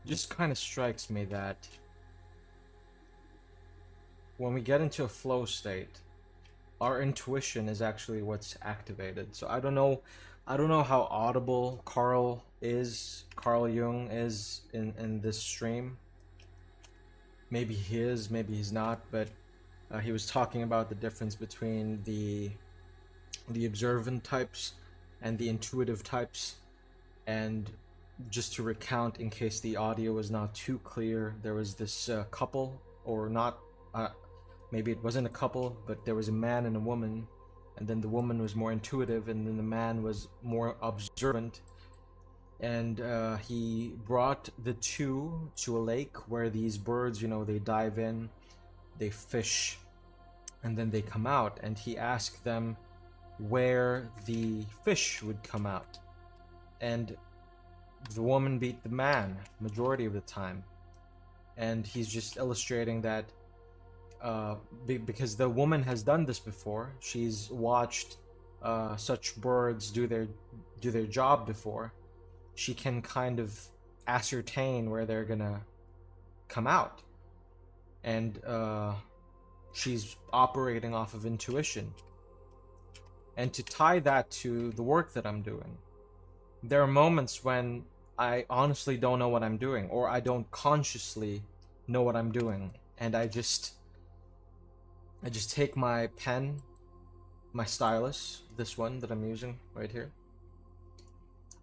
just kind of strikes me that when we get into a flow state, our intuition is actually what's activated. So I don't know how audible Carl Jung is in this stream. Maybe he is, maybe he's not, but he was talking about the difference between the observant types and the intuitive types. And just to recount, in case the audio was not too clear, there was this couple, or not, maybe it wasn't a couple, but there was a man and a woman, and then the woman was more intuitive, and then the man was more observant. And he brought the two to a lake where these birds, they dive in, they fish, and then they come out. And he asked them where the fish would come out. And the woman beat the man majority of the time. And he's just illustrating that because the woman has done this before. She's watched such birds do their job before, she can kind of ascertain where they're gonna come out, and she's operating off of intuition. And to tie that to the work that I'm doing, there are moments when I honestly don't know what I'm doing, or I don't consciously know what I'm doing, and I just take my pen, my stylus, this one that I'm using right here.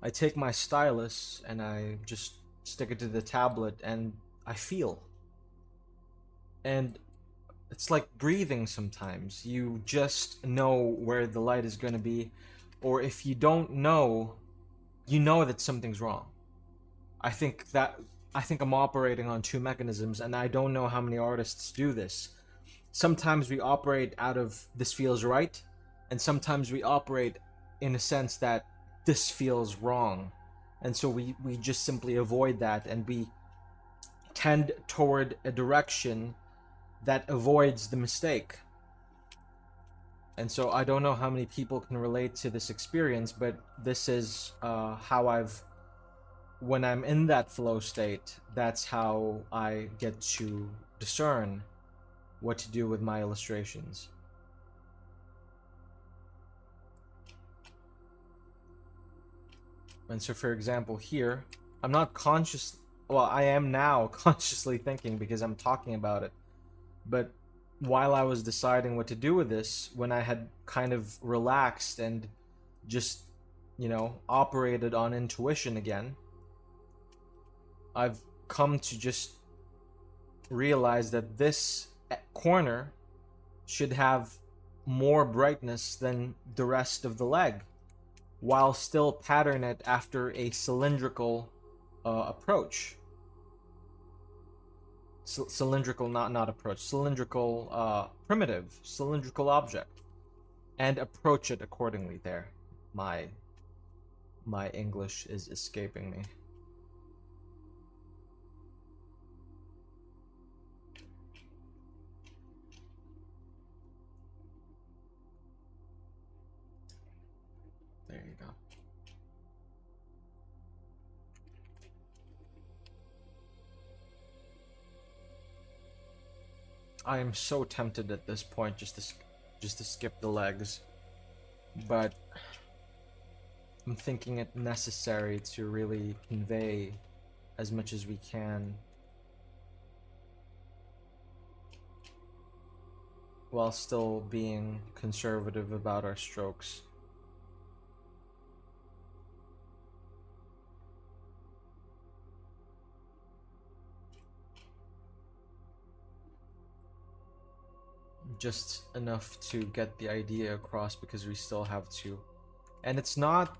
I take my stylus and I just stick it to the tablet and I feel. And it's like breathing sometimes. You just know where the light is going to be, or if you don't know, you know that something's wrong. I think I'm operating on two mechanisms, and I don't know how many artists do this. Sometimes we operate out of this feels right, and sometimes we operate in a sense that this feels wrong. And so we just simply avoid that, and we tend toward a direction that avoids the mistake. And so I don't know how many people can relate to this experience, but this is how when I'm in that flow state, that's how I get to discern what to do with my illustrations. And so, for example, here, I'm not conscious, well, I am now consciously thinking because I'm talking about it. But while I was deciding what to do with this, when I had kind of relaxed and just, operated on intuition again, I've come to just realize that this corner should have more brightness than the rest of the leg, while still pattern it after a cylindrical approach. Cylindrical, not approach. Cylindrical, primitive, cylindrical object, and approach it accordingly. There, my English is escaping me. There you go. I am so tempted at this point just to skip the legs, but I'm thinking it necessary to really convey as much as we can while still being conservative about our strokes. Just enough to get the idea across, because we still have to. And it's not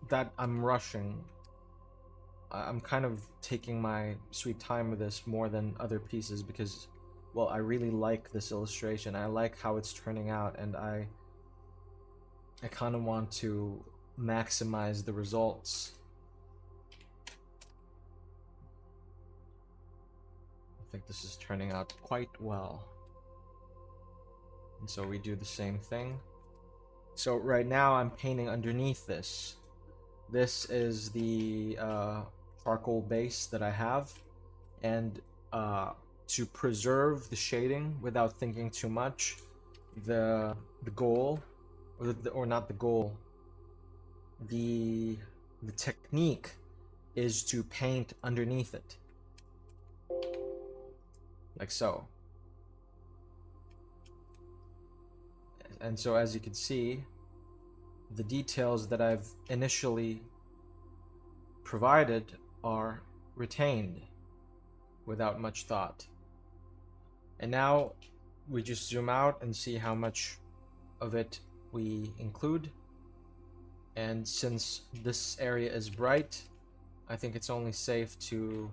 that I'm rushing. I'm kind of taking my sweet time with this more than other pieces because, well, I really like this illustration. I like how it's turning out, and I kind of want to maximize the results. I think this is turning out quite well. And so we do the same thing. So right now I'm painting underneath this. This is the charcoal base that I have, and to preserve the shading without thinking too much, the goal, or not the goal, the technique is to paint underneath it, like so. And so, as you can see, the details that I've initially provided are retained without much thought. And now we just zoom out and see how much of it we include. And since this area is bright, I think it's only safe to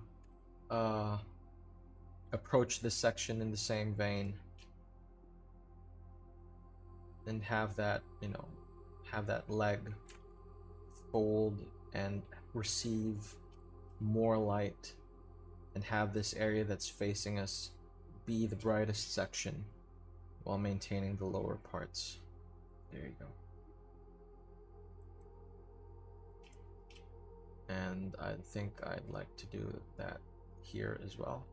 approach this section in the same vein and have that, have that leg fold and receive more light, and have this area that's facing us be the brightest section while maintaining the lower parts. There you go. and I think I'd like to do that here as well,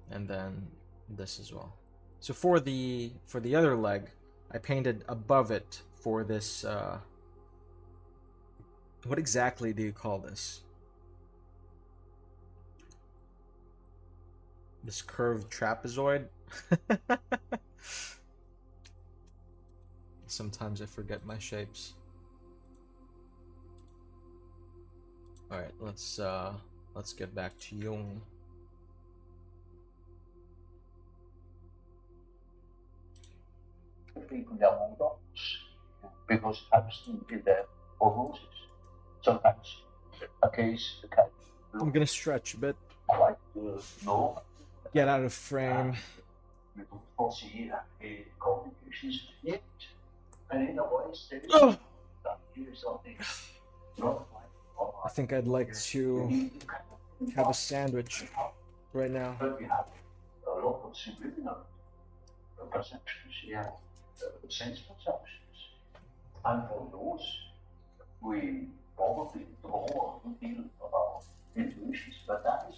and then this as well. So for the other leg, I painted above it for this. What exactly do you call this? This curved trapezoid? Sometimes I forget my shapes. Alright, let's get back to Jung. Because absolutely there prognosis. Sometimes a case can I'm gonna stretch a bit. quite low. Get out of frame. We don't foresee a complications yet. And in a way, there is Oh! something not I think I'd like to have a sandwich right now. But we have a lot of subliminal perceptions, sense perceptions. And for those, we probably draw a good deal of our intuitions, but that is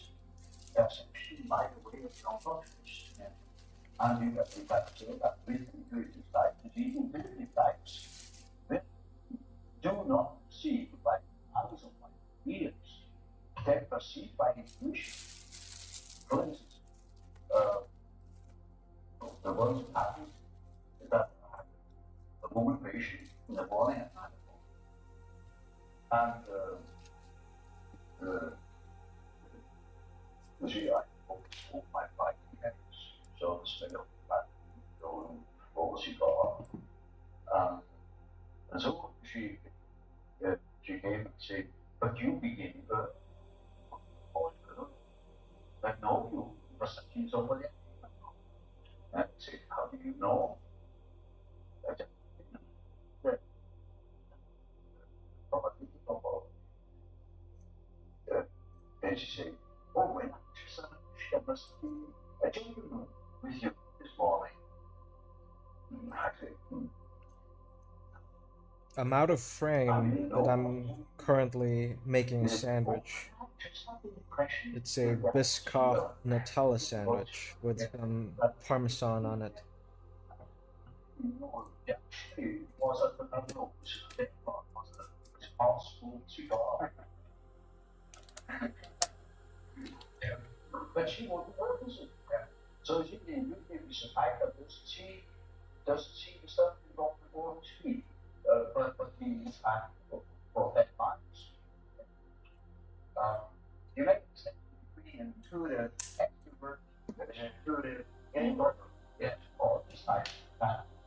perception by the way of the unconscious. And we have said that with intuitive types, even intuitive types, do not see by eyes of my ears, they perceive by intuition. For instance, the ones who happen that a woman patient in the morning and night. And she, I hope my bike hands, so the smell of that going over cigar. And so she came and said, but you begin that know you perception somebody. And I said, how do you know? I said, and she said, oh, when I must be a gentleman with you this morning. I said, I'm out of frame, but I'm currently making a sandwich. It's a Biscoff Nutella sandwich with some Parmesan on it. But she won't work with it. So she didn't really survive that she doesn't see the stuff in the board speed. But the fact for that minds. You make the same between intuitive extrovert and intuitive introvert. Yes, all this time.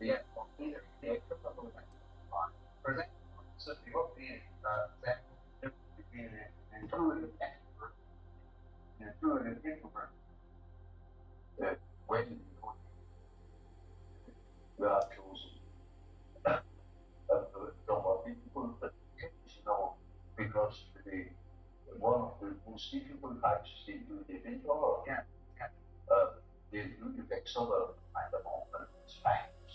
Yeah, either the extrovert or the introvert. For example, so if you look at the example between an intuitive extrovert and intuitive introvert, when you are chosen people, but because one of the most difficult types is the intuitive introvert. The intuitive extrovert at the moment is facts.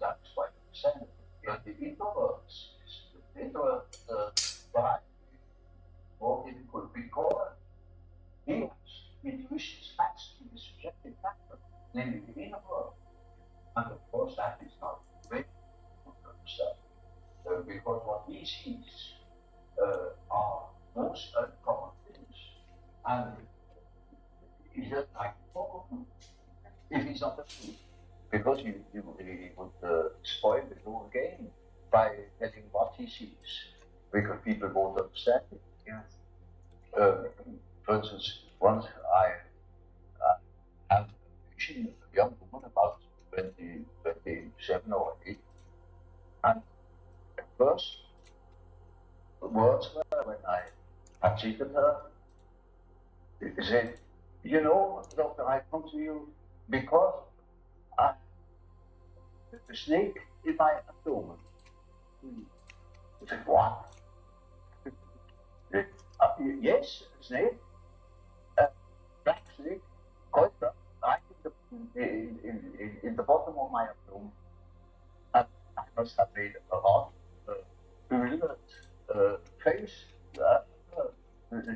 That's why I'm saying. But the introverts, what I more difficult because intuition is facts to the subjective factor, namely the inner world. And of course, that is not very good stuff. Because what we see are most uncommon things. And is that like if he's understood? Because you really would spoil the whole game by telling what he sees, because people won't understand it. Yes. For instance, once I have a young woman about 27 or 8, and the first words were when I had treated her, she said, you know, doctor, I come to you because I have a snake in my abdomen. I said, what? Yes, a snake, black snake, quite right in the bottom of my abdomen. And Warhammers have made a lot bewildered face.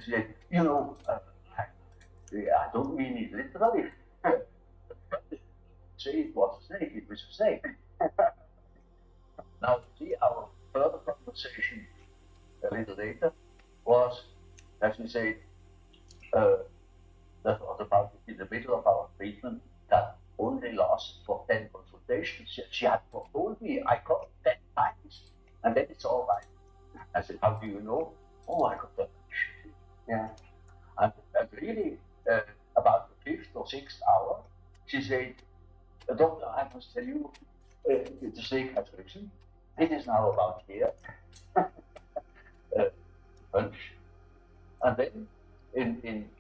Say, you know, I don't mean it literally. Say it was a snake, it was a snake. Now, see, our further conversation a little later was, as we say, that was about in the middle of our treatment that only lasted for 10 consultations. She had told me I got 10 times, and then it's all right. I said, how do you know? Oh, I got that much. Yeah. And really, about the 5th or 6th hour, she said, Doctor, I must tell you, the snake has risen. It is now about here. Punch. And then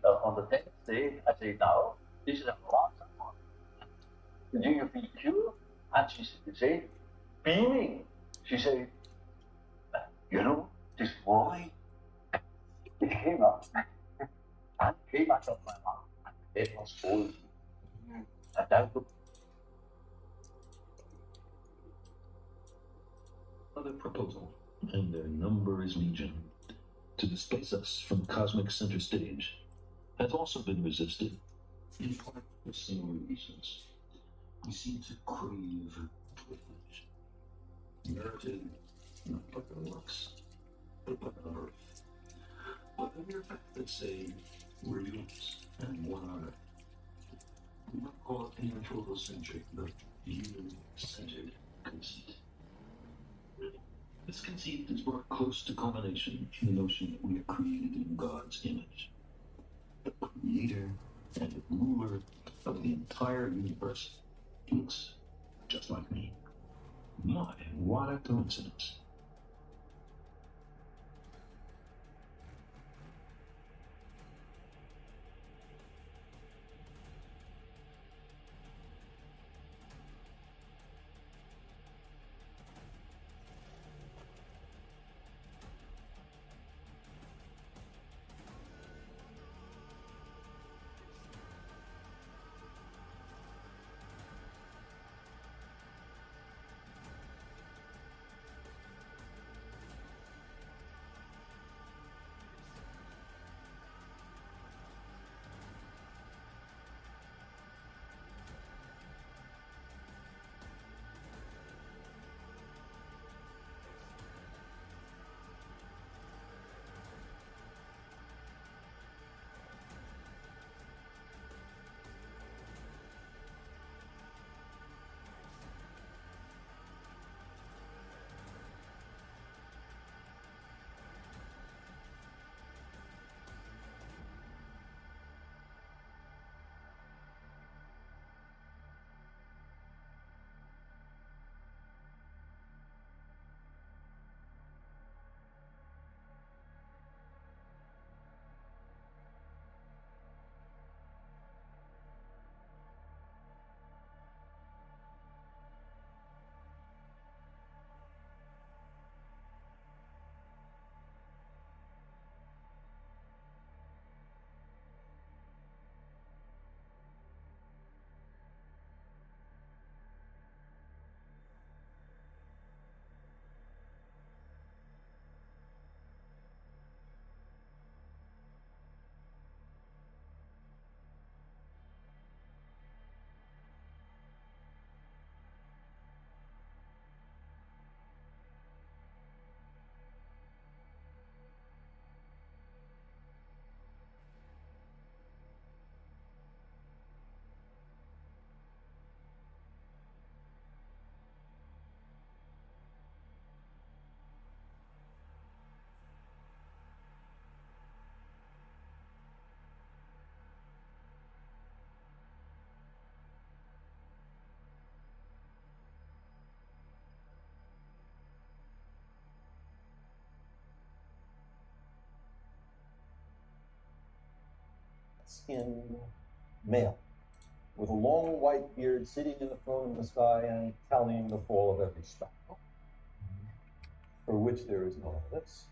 on the 10th day, I say, now, this is our last hour. Do you feel cured? And she said, beaming. She said, you know, this boy, it came up and came out of my mouth. And it was full. And that was another proposal, and their number is legion, to displace us from cosmic center stage, has also been resisted, in part for similar reasons. We seem to crave privilege, merited not by our works, but by our earth. But the mere fact that say we're humans and one honor, we might call it anthropocentric, but human-centered conceit. This conceit is brought close to culmination in the notion that we are created in God's image. The creator and ruler of the entire universe looks just like me. My, what a coincidence. In male, with a long white beard, sitting in the throne in the sky and tallying the fall of every star, for which there is no evidence.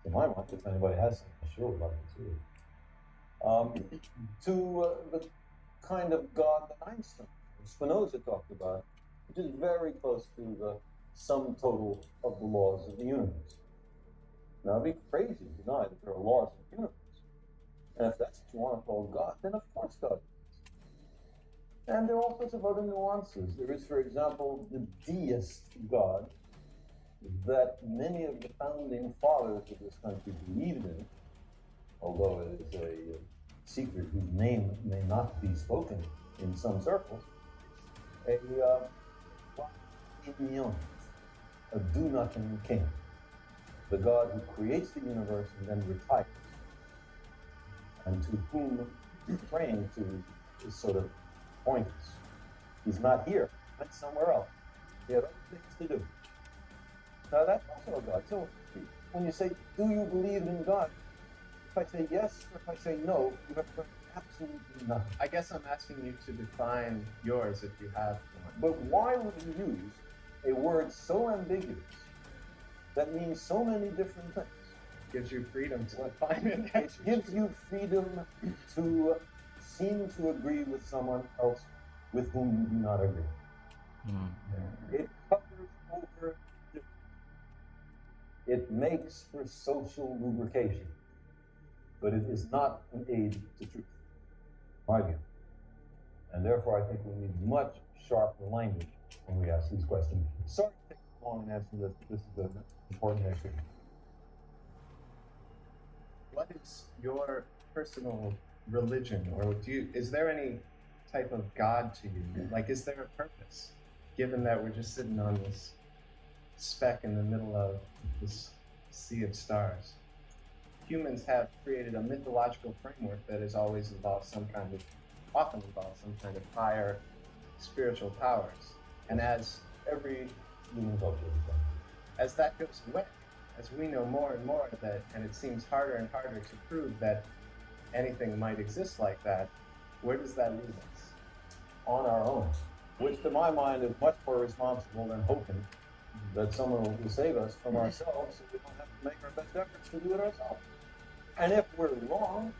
In my mind, if anybody has something, sure, would like to. To the kind of God that Einstein, Spinoza talked about, which is very close to the sum total of the laws of the universe. Now, it'd be crazy to deny that there are laws of the universe. And if that's what you want to call God, then of course God is. And there are all sorts of other nuances. There is, for example, the deist God that many of the founding fathers of this country believed in, although it is a secret whose name may not be spoken in some circles, a do-nothing king, the God who creates the universe and then retires, and to whom praying to is sort of pointless. He's not here, he went somewhere else. He had other things to do. Now that's also a God. So when you say, do you believe in God? If I say yes, or if I say no, you have to absolutely nothing. I guess I'm asking you to define yours if you have one. But why would you use a word so ambiguous that means so many different things? Gives you freedom to define it. It gives you freedom to seem to agree with someone else with whom you do not agree. It covers over. It makes for social lubrication, but it is not an aid to truth, my view. And therefore, I think we need much sharper language when we ask these questions. Sorry to take long in answering this, but this is an important issue. What is your personal religion, or is there any type of God to you? Like, is there a purpose, given that we're just sitting on this speck in the middle of this sea of stars? Humans have created a mythological framework that has always often involved some kind of higher spiritual powers. And as that goes away, as we know more and more of that, and it seems harder and harder to prove that anything might exist like that, where does that leave us? On our own, which to my mind is much more responsible than hoping that someone will save us from ourselves so we don't have to make our best efforts to do it ourselves. And if we're wrong,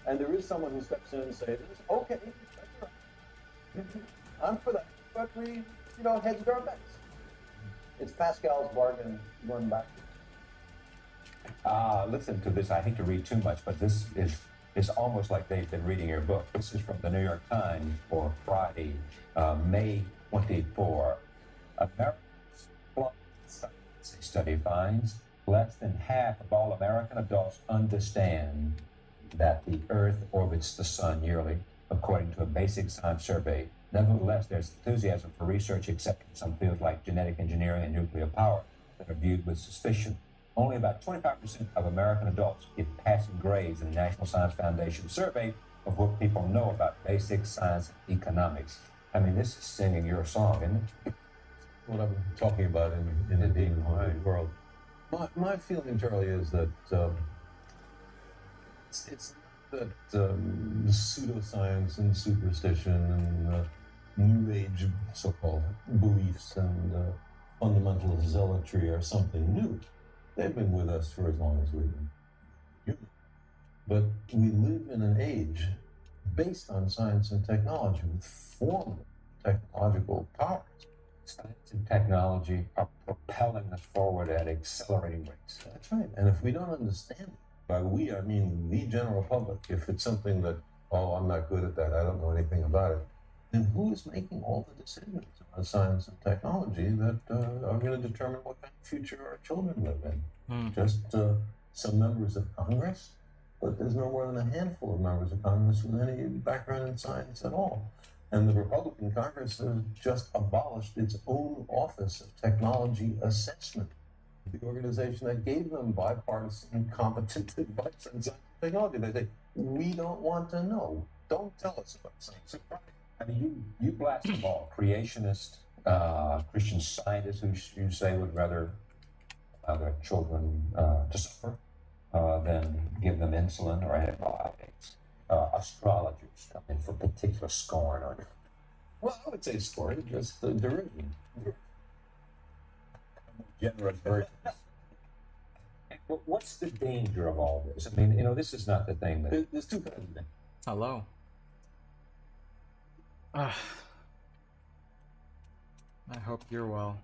and there is someone who steps in and says, okay, that's right. I'm for that, but we, hedged our bets. It's Pascal's bargain run backwards. Listen to this. I hate to read too much, but this is almost like they've been reading your book. This is from the New York Times for Friday, May 24. America's climate science study finds less than half of all American adults understand that the Earth orbits the sun yearly, according to a basic science survey. Nevertheless, there's enthusiasm for research, except in some fields like genetic engineering and nuclear power that are viewed with suspicion. Only about 25% of American adults give passing grades in the National Science Foundation survey of what people know about basic science and economics. I mean, this is singing your song, isn't it? What I'm talking about in the being world. My feeling, Charlie, is that it's not that pseudoscience and superstition and New Age so-called beliefs and fundamentalist zealotry are something new. They've been with us for as long as we've been human. But we live in an age based on science and technology with formidable technological powers. Science and technology are propelling us forward at accelerating rates. That's right. And if we don't understand it, by we, I mean the general public, if it's something that, I'm not good at that, I don't know anything about it, then who is making all the decisions on science and technology that are going to determine what kind of future our children live in? Just some members of Congress? But there's no more than a handful of members of Congress with any background in science at all. And the Republican Congress has just abolished its own Office of Technology Assessment, the organization that gave them bipartisan, competent advice on science and technology. They say, we don't want to know. Don't tell us about science. I mean, you blast them all. Creationists, Christian scientists who you say would rather allow their children to suffer than give them insulin or antibiotics. Astrologers come in for particular scorn on it. Well, I would say scorn, just the derision. Generous versions. What's the danger of all this? I mean, this is not the thing that... There's two kinds of things. Hello. I hope you're well.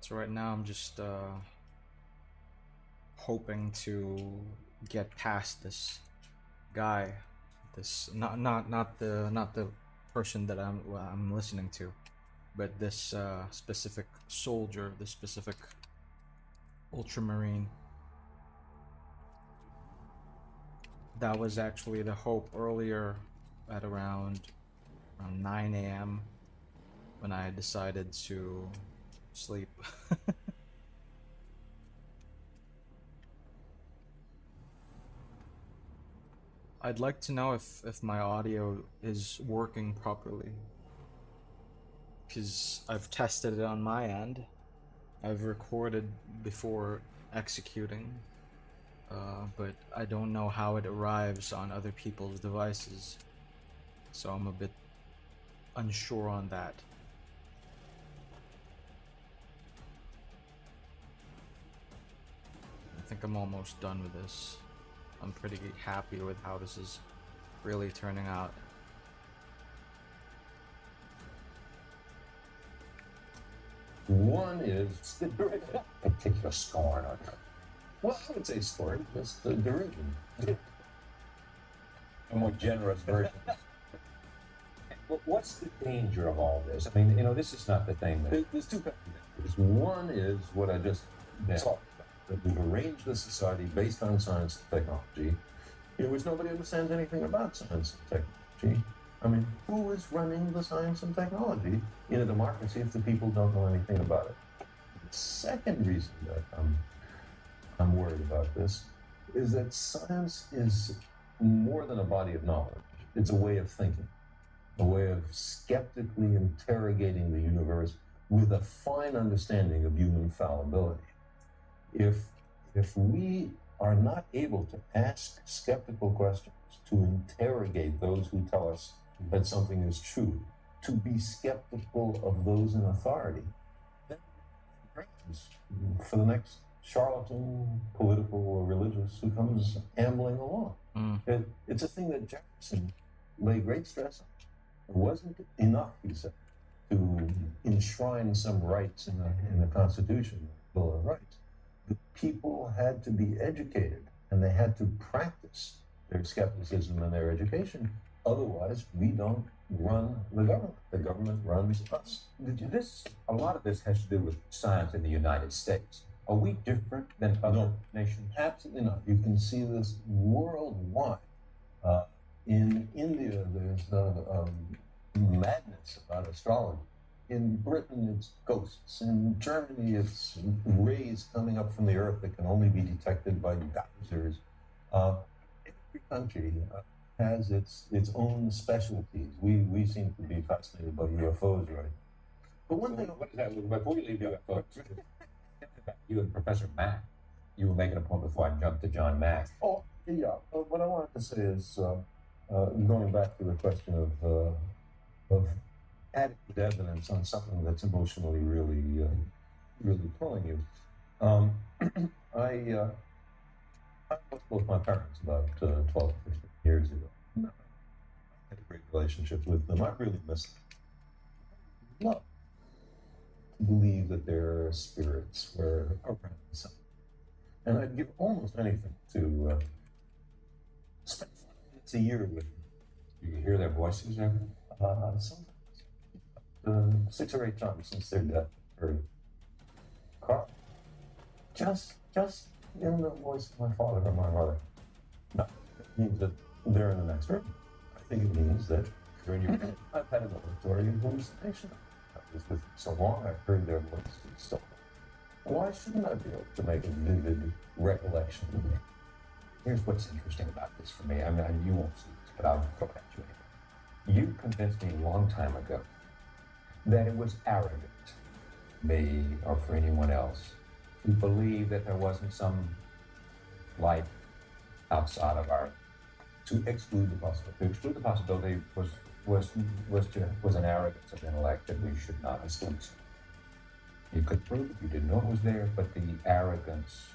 So right now I'm just hoping to get past this guy, this not the person that I'm listening to, but this specific soldier, this specific ultramarine. That was actually the hope earlier at around 9 a.m. when I decided to sleep. I'd like to know if my audio is working properly, because I've tested it on my end. I've recorded before executing, but I don't know how it arrives on other people's devices, so I'm a bit unsure on that. I think I'm almost done with this. I'm pretty happy with how this is really turning out. One is the derision. I take your scorn on her. Well, I would say scorn. It's the derision. A more generous version. What's the danger of all this? I mean, this is not the thing that... There's two kinds of dangers. One is what I just talked about, that we've arranged the society based on science and technology, in which nobody understands anything about science and technology. I mean, who is running the science and technology in a democracy if the people don't know anything about it? The second reason that I'm worried about this is that science is more than a body of knowledge. It's a way of thinking, a way of skeptically interrogating the universe with a fine understanding of human fallibility. If we are not able to ask skeptical questions, to interrogate those who tell us that something is true, to be skeptical of those in authority, then for the next charlatan, political or religious, who comes ambling along. It's a thing that Jefferson laid great stress on. It wasn't enough, he said, to enshrine some rights in the Constitution, the Bill of Rights. The people had to be educated, and they had to practice their skepticism and their education. Otherwise, we don't run the government. The government runs us. A lot of this has to do with science in the United States. Are we different than other nations? Absolutely not. You can see this worldwide. In India, there's madness about astrology. In Britain, it's ghosts. In Germany, it's rays coming up from the earth that can only be detected by geysers. Every country has its own specialties. We seem to be fascinated by UFOs, right? But one thing, What is that? Before we leave UFOs, you and Professor Mack, you were making a point before I jumped to John Mack. Oh, yeah. What I wanted to say is, going back to the question of adequate evidence on something that's emotionally really pulling you. I lost both my parents about 12, 15 years ago. I had a great relationship with them. I really miss them. Love to believe that their spirits were around something. And I'd give almost anything to spend 5 minutes a year with them. You hear their voices ever? Sometimes. 6 or 8 times since their death. Or Carl. Just in the voice of my father or my mother. No, it means that they're in the next room. I think it means that You're in your I've had an auditory hallucination. I was with them so long, I've heard their voices so long. Why shouldn't I be able to make a vivid recollection of it? Here's what's interesting about this for me. I mean, you won't see this, but I'll throw it at you anyway. You convinced me a long time ago that it was arrogant, me or for anyone else, to believe that there wasn't some life outside of our. To exclude the possibility. To exclude the possibility was an arrogance of intellect that we should not assume. You could prove it, you didn't know it was there, but the arrogance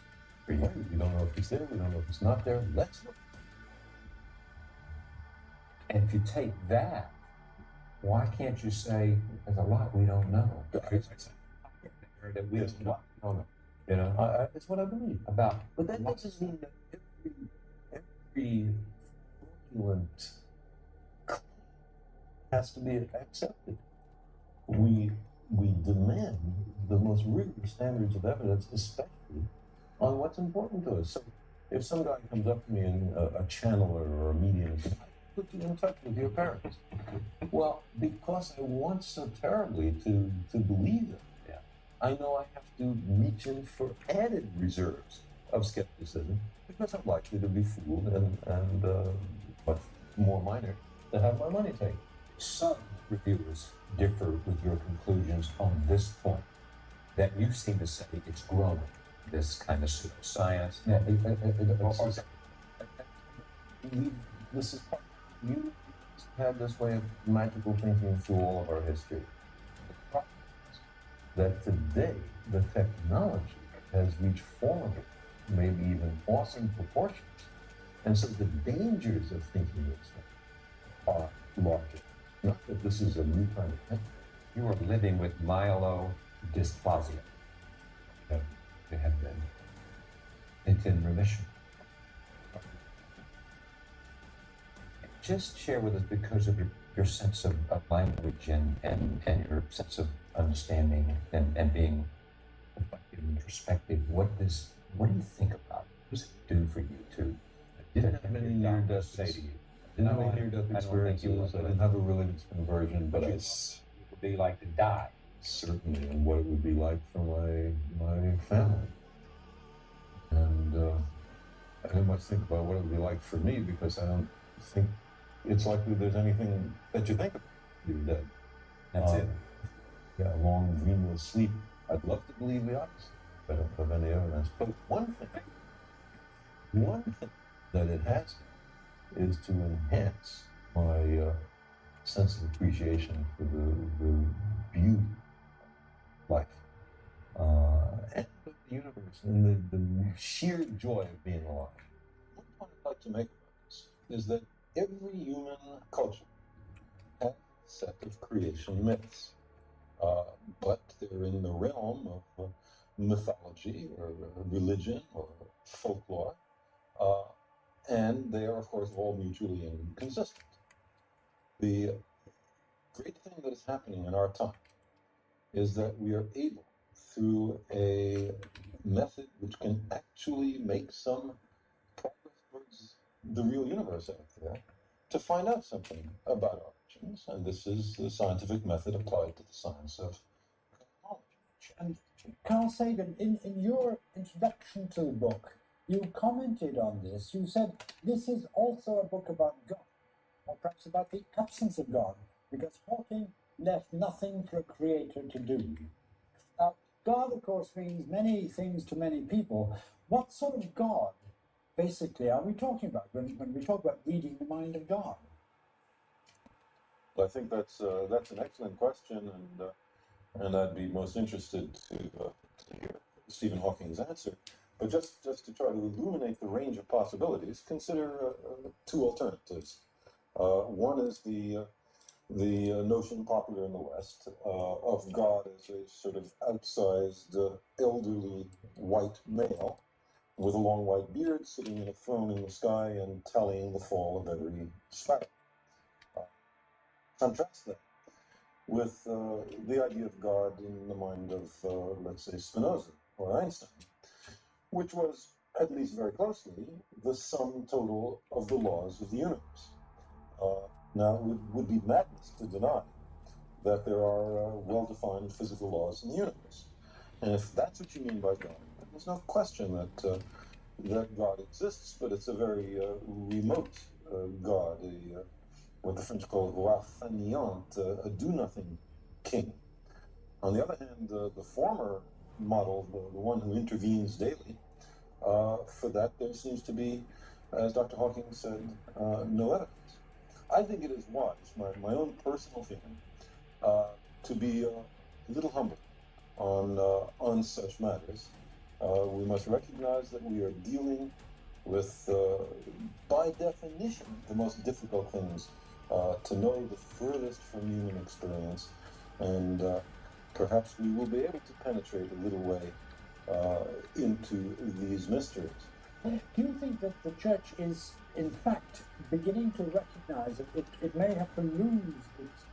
for you. We don't know if it's there, we don't know if it's not there. Let's look. And if you take that, why can't you say there's a lot we don't know? that we have what? No, no. You know, it's what I believe about. But that doesn't mean that every fraudulent claim has to be accepted. We demand the most rigorous standards of evidence, especially on what's important to us. So if some guy comes up to me in a channeler or a medium, I put you in touch with your parents. Well, because I want so terribly to believe them, yeah, I know I have to reach in for added reserves of skepticism because I'm likely to be fooled and much more minor, to have my money taken. Some reviewers differ with your conclusions on this point, that you seem to say it's growing, this kind of pseudoscience. Yeah, this is part. You had this way of magical thinking through all of our history. The problem is that today the technology has reached formidable, maybe even awesome proportions, and so the dangers of thinking this way are larger. Not that this is a new kind of thing. You are living with myelodysplasia. You have been. It's in remission. Just share with us, because of your sense of language and your sense of understanding and being reflective and introspective, what do you think about it? What does it do for you to Didn't have many near-death say to you? Didn't have any near-death experiences. I didn't have a religious conversion, but it would be like to die. Certainly, and what it would be like for my family. And I didn't much think about what it would be like for me, because I don't think it's likely there's anything that you think about you're dead. That's it. Yeah, long dreamless sleep. I'd love to believe the opposite, but I don't have any evidence. But one thing that it has is to enhance my sense of appreciation for the beauty of life and of the universe and the sheer joy of being alive. One point I'd like to make about this is that every human culture has a set of creation myths, but they're in the realm of mythology or religion or folklore, and they are, of course, all mutually inconsistent. The great thing that is happening in our time is that we are able, through a method which can actually make some progress towards the real universe out there, to find out something about our origins, and this is the scientific method applied to the science of cosmology. And Carl Sagan, in your introduction to the book, you commented on this. You said this is also a book about God, or perhaps about the absence of God, because Hawking left nothing for a creator to do. Now, God, of course, means many things to many people. What sort of God, basically, are we talking about when we talk about reading the mind of God? Well, I think that's an excellent question, and I'd be most interested to hear Stephen Hawking's answer. But just to try to illuminate the range of possibilities, consider two alternatives. One is the notion popular in the West of God as a sort of outsized, elderly white male with a long white beard sitting in a throne in the sky and tallying the fall of every sparrow. Contrast that with the idea of God in the mind of, let's say, Spinoza or Einstein, which was, at least very closely, the sum total of the laws of the universe. Now, it would be madness to deny that there are well-defined physical laws in the universe. And if that's what you mean by God, then there's no question that God exists, but it's a very remote God, what the French call roi fainéant, a do-nothing king. On the other hand, the former model, the one who intervenes daily, for that there seems to be, as Dr. Hawking said, no evidence. I think it is wise, my own personal feeling, to be a little humble on such matters. We must recognize that we are dealing with, by definition, the most difficult things to know, the furthest from human experience, and perhaps we will be able to penetrate a little way into these mysteries. Do you think that the church is, in fact, beginning to recognize that it may have to lose its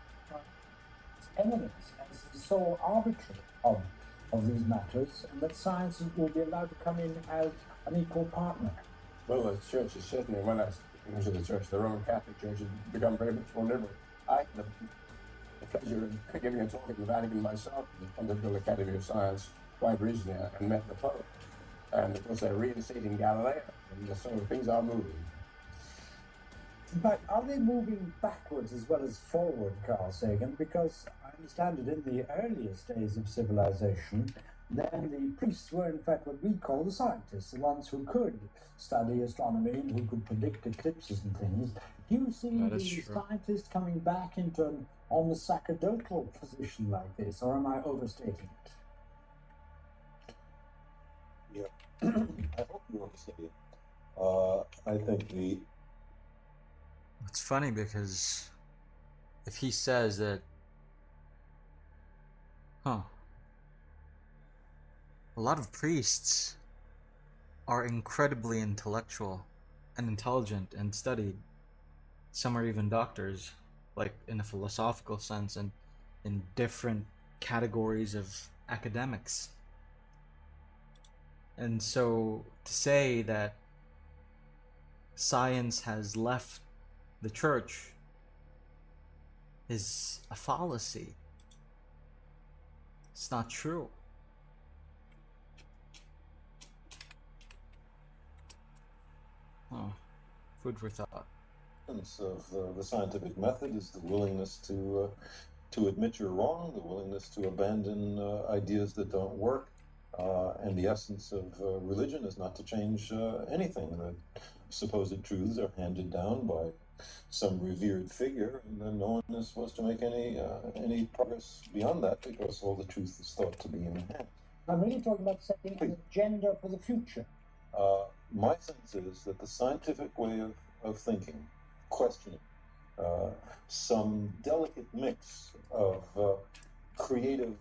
eminence as the sole arbiter of these matters, and that science will be allowed to come in as an equal partner? Well, the church is certainly, when I went to the church, the Roman Catholic Church has become very much more liberal. I had the pleasure of giving a talk at the Vatican myself, the Pontifical Academy of Science, quite recently, and met the Pope. And of course, they're reinstating Galileo, and so things are moving. In fact, are they moving backwards as well as forward, Carl Sagan? Because I understand it in the earliest days of civilization, then the priests were in fact what we call the scientists, the ones who could study astronomy and who could predict eclipses and things. Do you see the scientists coming back into an almost sacerdotal position like this, or am I overstating it? Yeah, I hope you overstate it. I think It's funny because if he says that, a lot of priests are incredibly intellectual and intelligent and studied. Some are even doctors, like in a philosophical sense and in different categories of academics. And so to say that science has left the church is a fallacy. It's not true. Food for thought. Of the scientific method is the willingness to admit you're wrong, the willingness to abandon ideas that don't work, and the essence of religion is not to change anything. The supposed truths are handed down by some revered figure, and then no one is supposed to make any progress beyond that because all the truth is thought to be in hand. I'm really talking about setting an agenda for the future. My sense is that the scientific way of thinking, questioning, some delicate mix of creative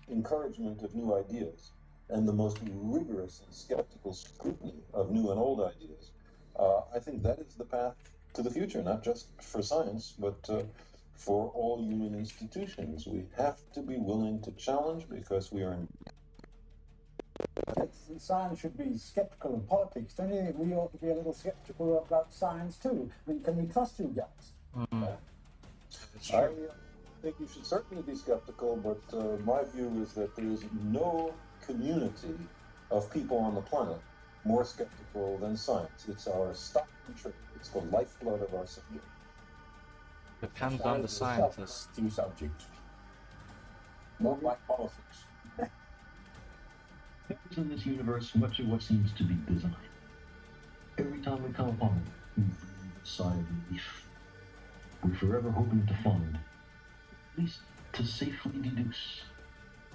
encouragement of new ideas and the most rigorous and skeptical scrutiny of new and old ideas, I think that is the path to the future, not just for science, but for all human institutions. We have to be willing to challenge because we are in. Science should be skeptical of politics. Don't you think we ought to be a little skeptical about science too? I mean, can we trust you guys? I think you should certainly be skeptical, but my view is that there is no community of people on the planet more skeptical than science. It's our stock and trade. It's the lifeblood of our subject. Depends on the scientist. Team subject. Not like politics. There's in this universe much of what seems to be design. Every time we come upon it, we breathe a sigh of relief. We're forever hoping to find, at least to safely deduce,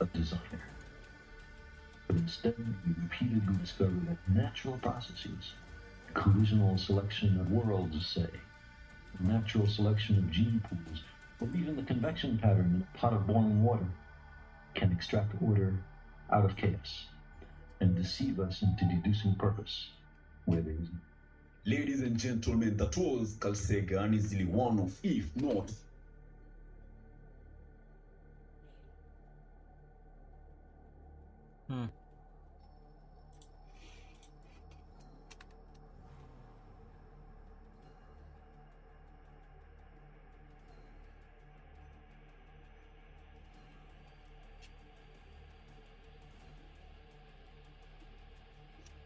a designer. But instead, we repeatedly discover that natural processes, collisional selection of worlds, say, natural selection of gene pools, or even the convection pattern in a pot of boiling water, can extract order out of chaos and deceive us into deducing purpose where there isn't. Ladies and gentlemen, that was Carl Sagan, easily one of, if not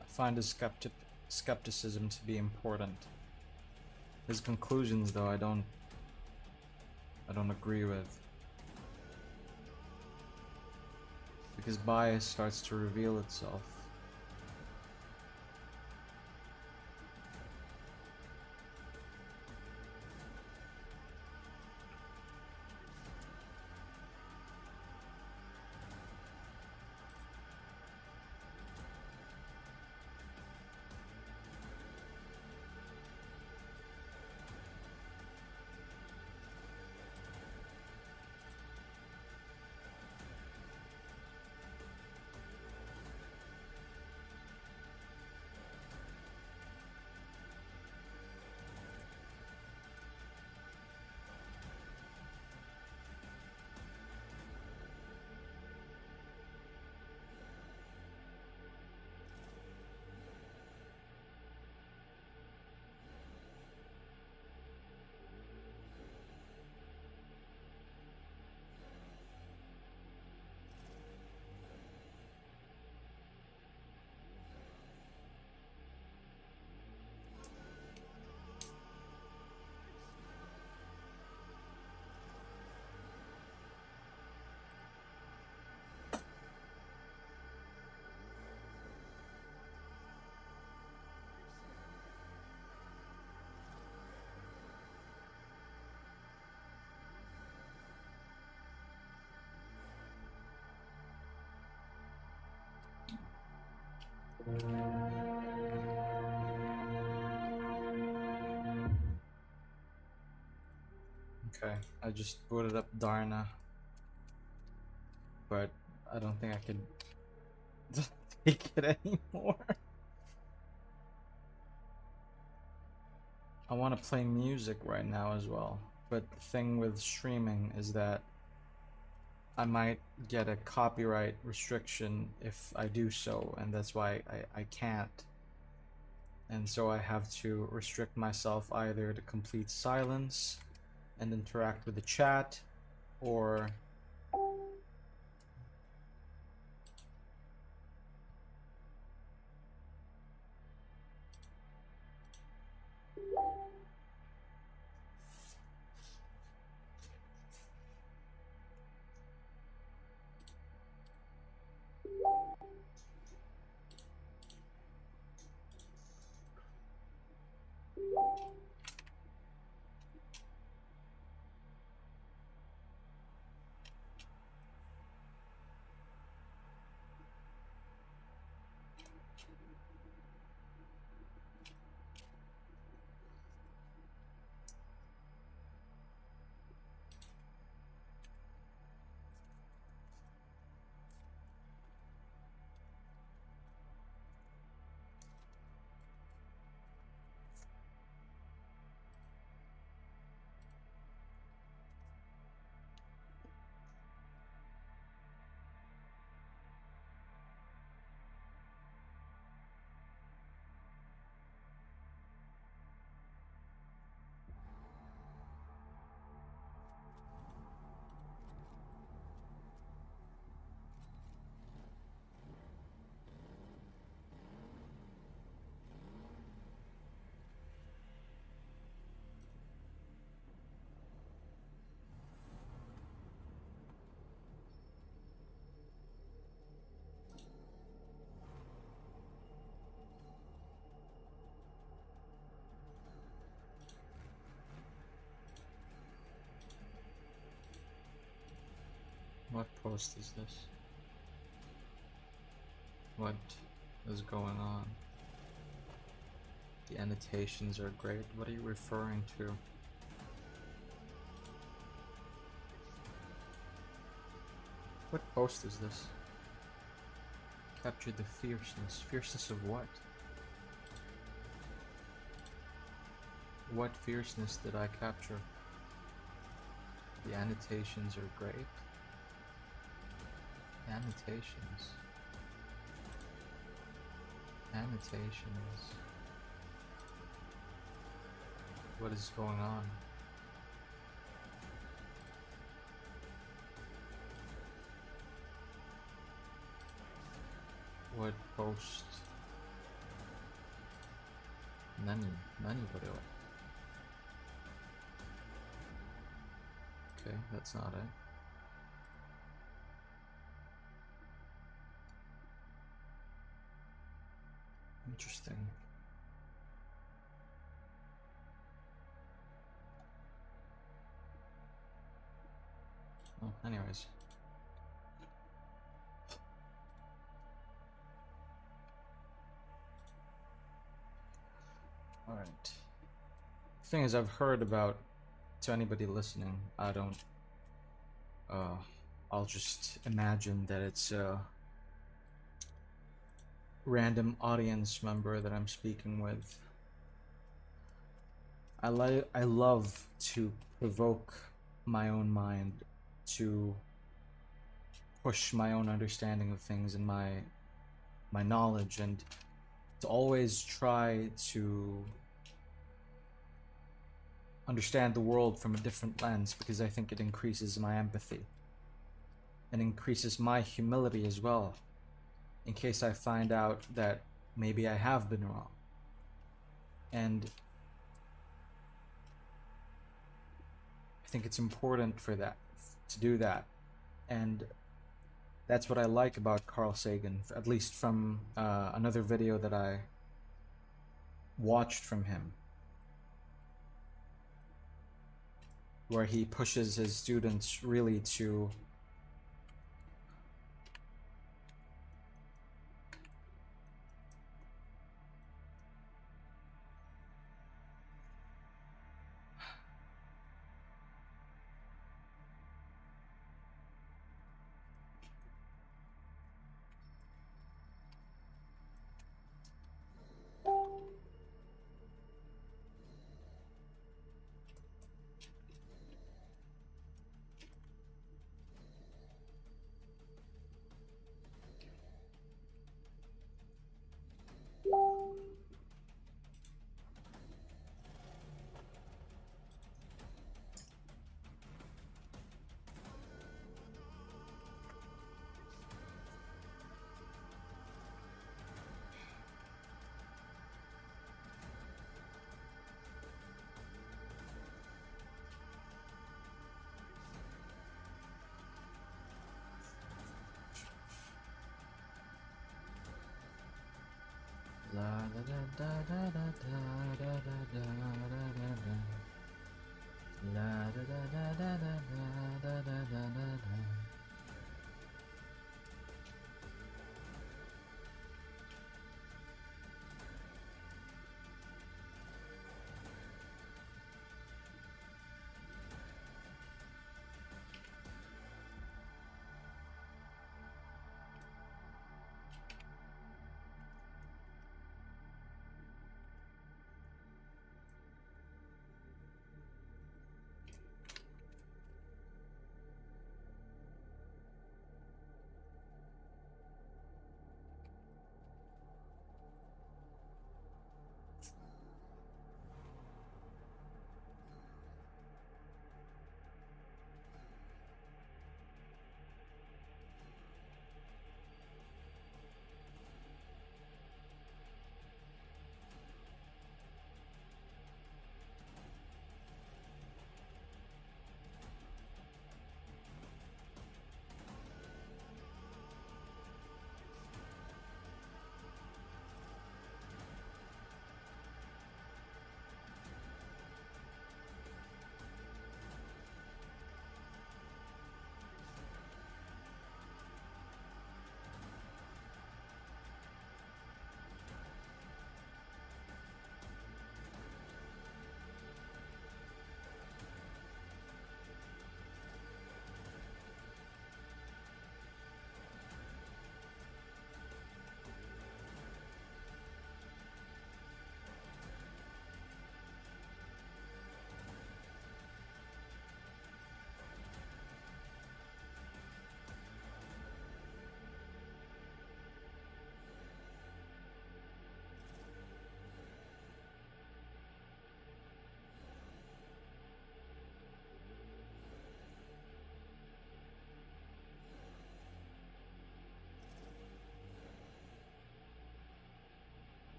I find his skepticism to be important. His conclusions, though, I don't agree with. Because bias starts to reveal itself. Okay, I just booted up Darna, but I don't think I could take it anymore. I want to play music right now as well, but the thing with streaming is that I might get a copyright restriction if I do so, and that's why I can't. And so I have to restrict myself either to complete silence and interact with the chat, or what post is this? What is going on? The annotations are great. What are you referring to? What post is this? Capture the fierceness. Fierceness of what? What fierceness did I capture? The annotations are great. Annotations. Annotations. What is going on? What post? Naniこれは. Okay, that's not it. Interesting. Oh, anyways. Alright. Thing is, I've heard about, to anybody listening, I don't, I'll just imagine that it's a random audience member that I'm speaking with. I love to provoke my own mind, to push my own understanding of things and my knowledge, and to always try to understand the world from a different lens, because I think it increases my empathy and increases my humility as well, in case I find out that maybe I have been wrong. And I think it's important for that, to do that. And that's what I like about Carl Sagan, at least from another video that I watched from him, where he pushes his students really to La da da da da da da da da da da da da. La da da da da da da da da da da.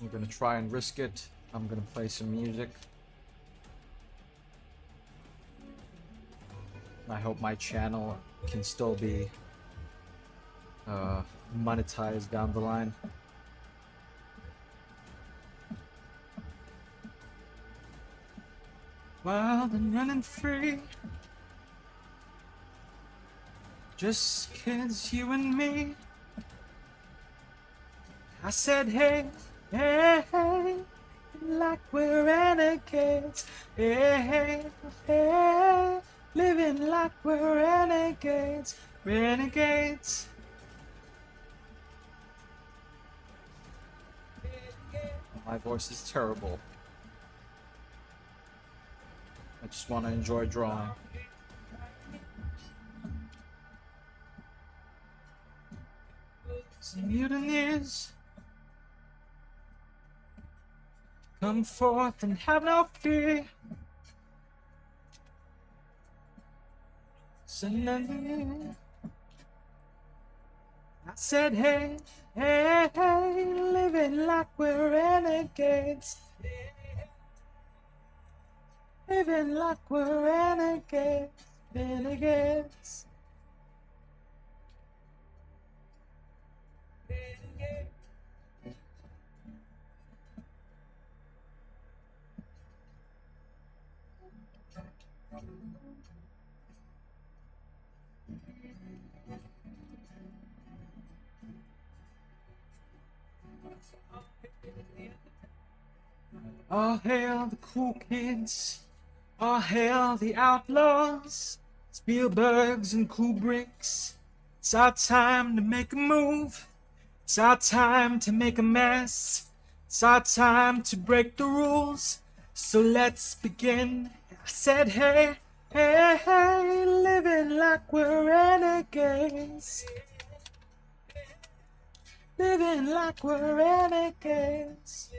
I'm gonna try and risk it. I'm gonna play some music. I hope my channel can still be monetized down the line. Wild and running free, just kids, you and me. I said, hey, hey, hey, like we're renegades. Hey, hey, hey, living like we're renegades, renegades. My voice is terrible. I just want to enjoy drawing. Some mutineers, come forth and have no fear. I said, hey, hey, hey, living like we're renegades. Living like we're renegades, renegades. All hail the cool kids, all hail the outlaws, Spielbergs and Kubricks. It's our time to make a move, it's our time to make a mess, it's our time to break the rules, so let's begin. I said, hey, hey, hey, living like we're renegades, living like we're renegades.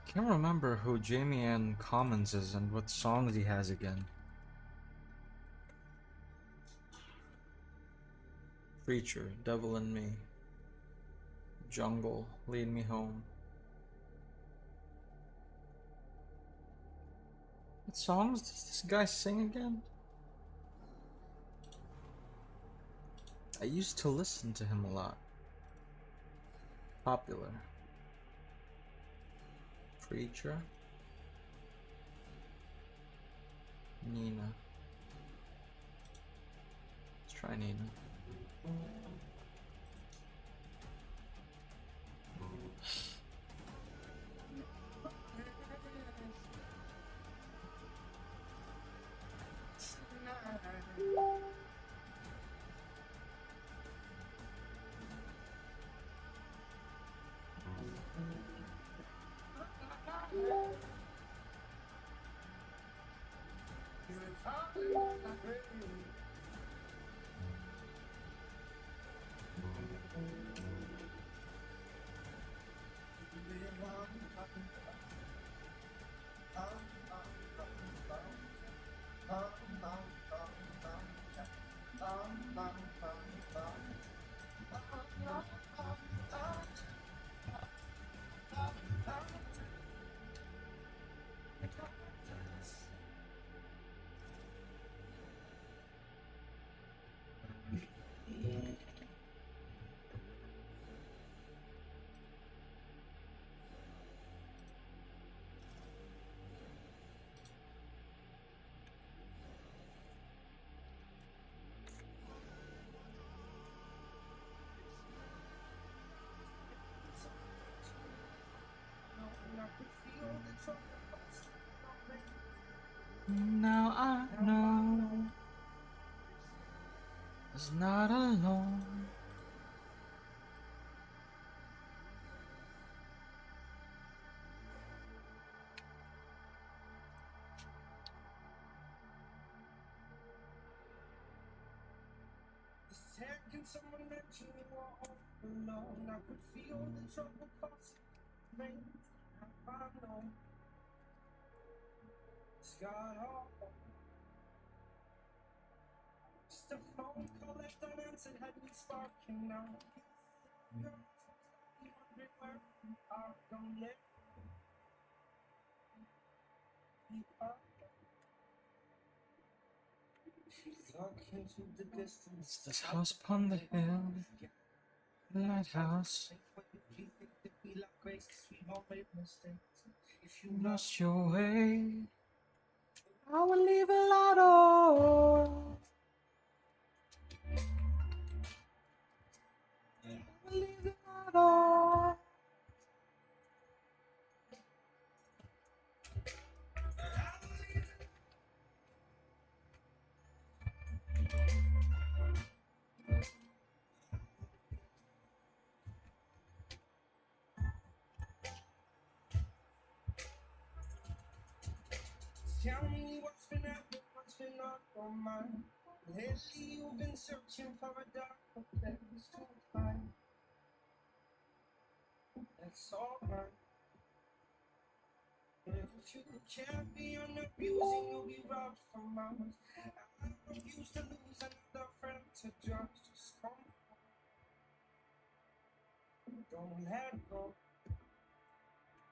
I can't remember who Jamie Ann Commons is and what songs he has again. Preacher, Devil in Me, Jungle, Lead Me Home. What songs does this guy sing again? I used to listen to him a lot. Popular. Preacher. Nina. Let's try Nina. Now I know it's not alone. The second someone mentioned you were all alone, I could feel the trouble causing rain. I know it's got all. Just a phone call left unanswered had me sparking now. You're wondering where you are. Don't let me up. Look into the distance. It's this house upon the hill, the lighthouse. If you Lost your way, I will leave a light on. I will leave a light on. tell me what's been happening, what's been on your mind. Lately you've been searching for a darker place to hide. That's alright. If you can't be unabusing, you'll be robbed from ours. I refuse to lose another friend to drugs. Just come on. Don't let go.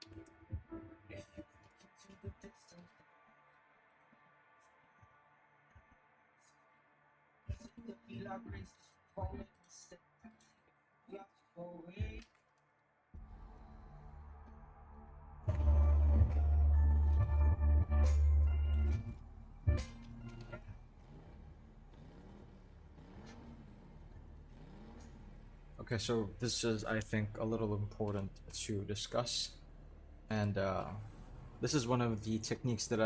If you look into the distance, the feel like grace is falling instead. You have to go away. Okay, so this is, I think, a little important to discuss, and this is one of the techniques that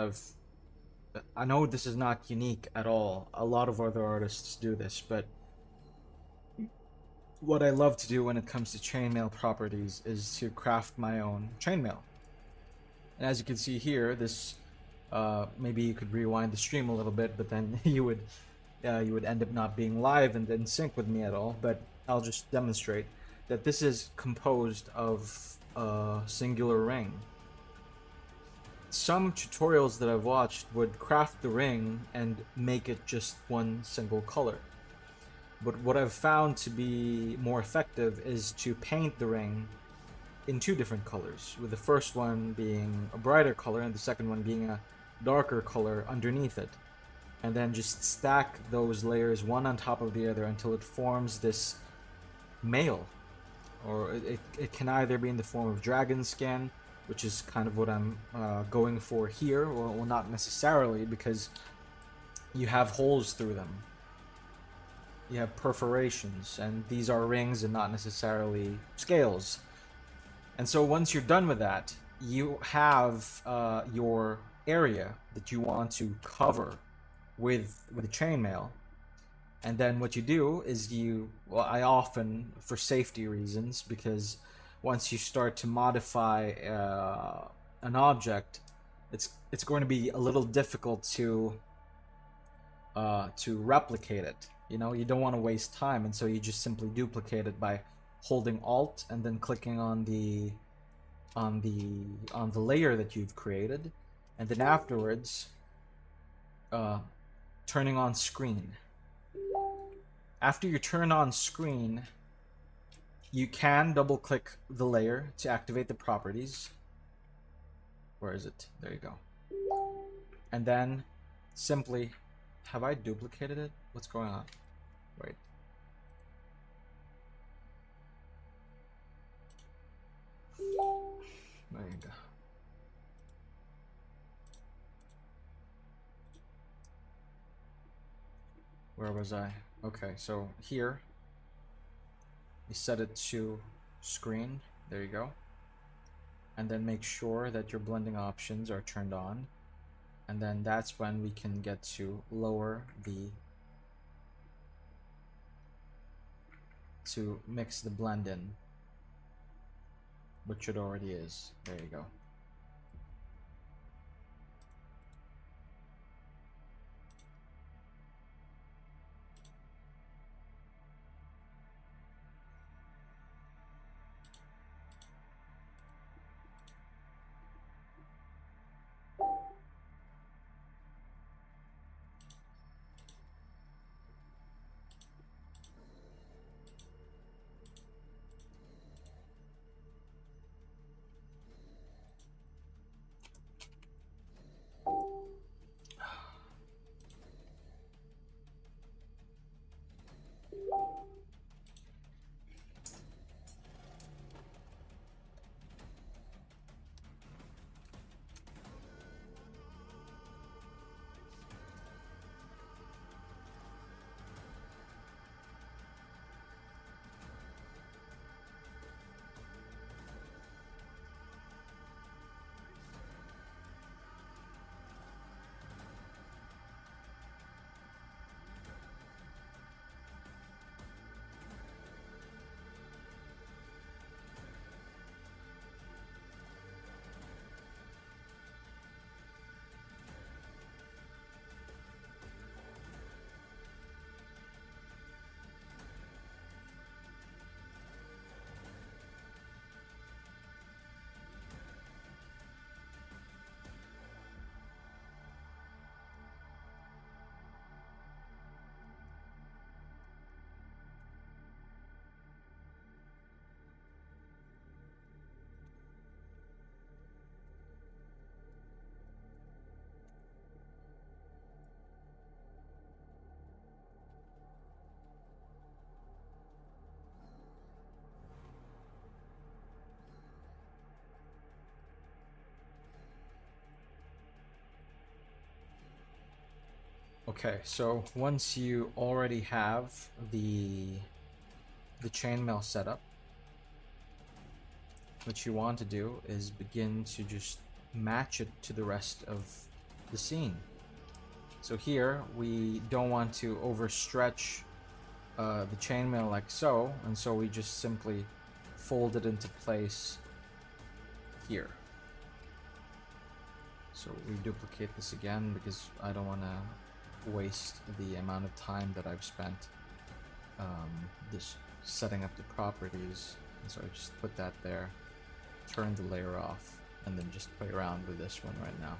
I know this is not unique at all. A lot of other artists do this, but what I love to do when it comes to chainmail properties is to craft my own chainmail. And as you can see here, this maybe you could rewind the stream a little bit, but then you would end up not being live and in sync with me at all. But I'll just demonstrate that this is composed of a singular ring. Some tutorials that I've watched would craft the ring and make it just one single color. But what I've found to be more effective is to paint the ring in two different colors, with the first one being a brighter color and the second one being a darker color underneath it. And then just stack those layers one on top of the other until it forms this mail. Or it can either be in the form of dragon skin, which is kind of what I'm going for here. Well, not necessarily, because you have holes through them. You have perforations, and these are rings and not necessarily scales. And so once you're done with that, you have your area that you want to cover with the chainmail. And then what you do is I often, for safety reasons, because once you start to modify an object, it's going to be a little difficult to replicate it. You know, you don't want to waste time, and so you just simply duplicate it by holding Alt and then clicking on the layer that you've created, and then afterwards turning on screen. After you turn on screen, you can double click the layer to activate the properties. Where is it? There you go. And then simply, have I duplicated it? What's going on? Wait. There you go. Where was I? Okay, so here, you set it to screen. There you go. And then make sure that your blending options are turned on. And then that's when we can get to lower the, to mix the blend in, which it already is. There you go. Okay, so once you already have the chainmail set up, what you want to do is begin to just match it to the rest of the scene. So here we don't want to overstretch the chainmail like so, and so we just simply fold it into place here. So we duplicate this again because I don't want to waste the amount of time that I've spent just setting up the properties. And so I just put that there, turn the layer off, and then just play around with this one right now.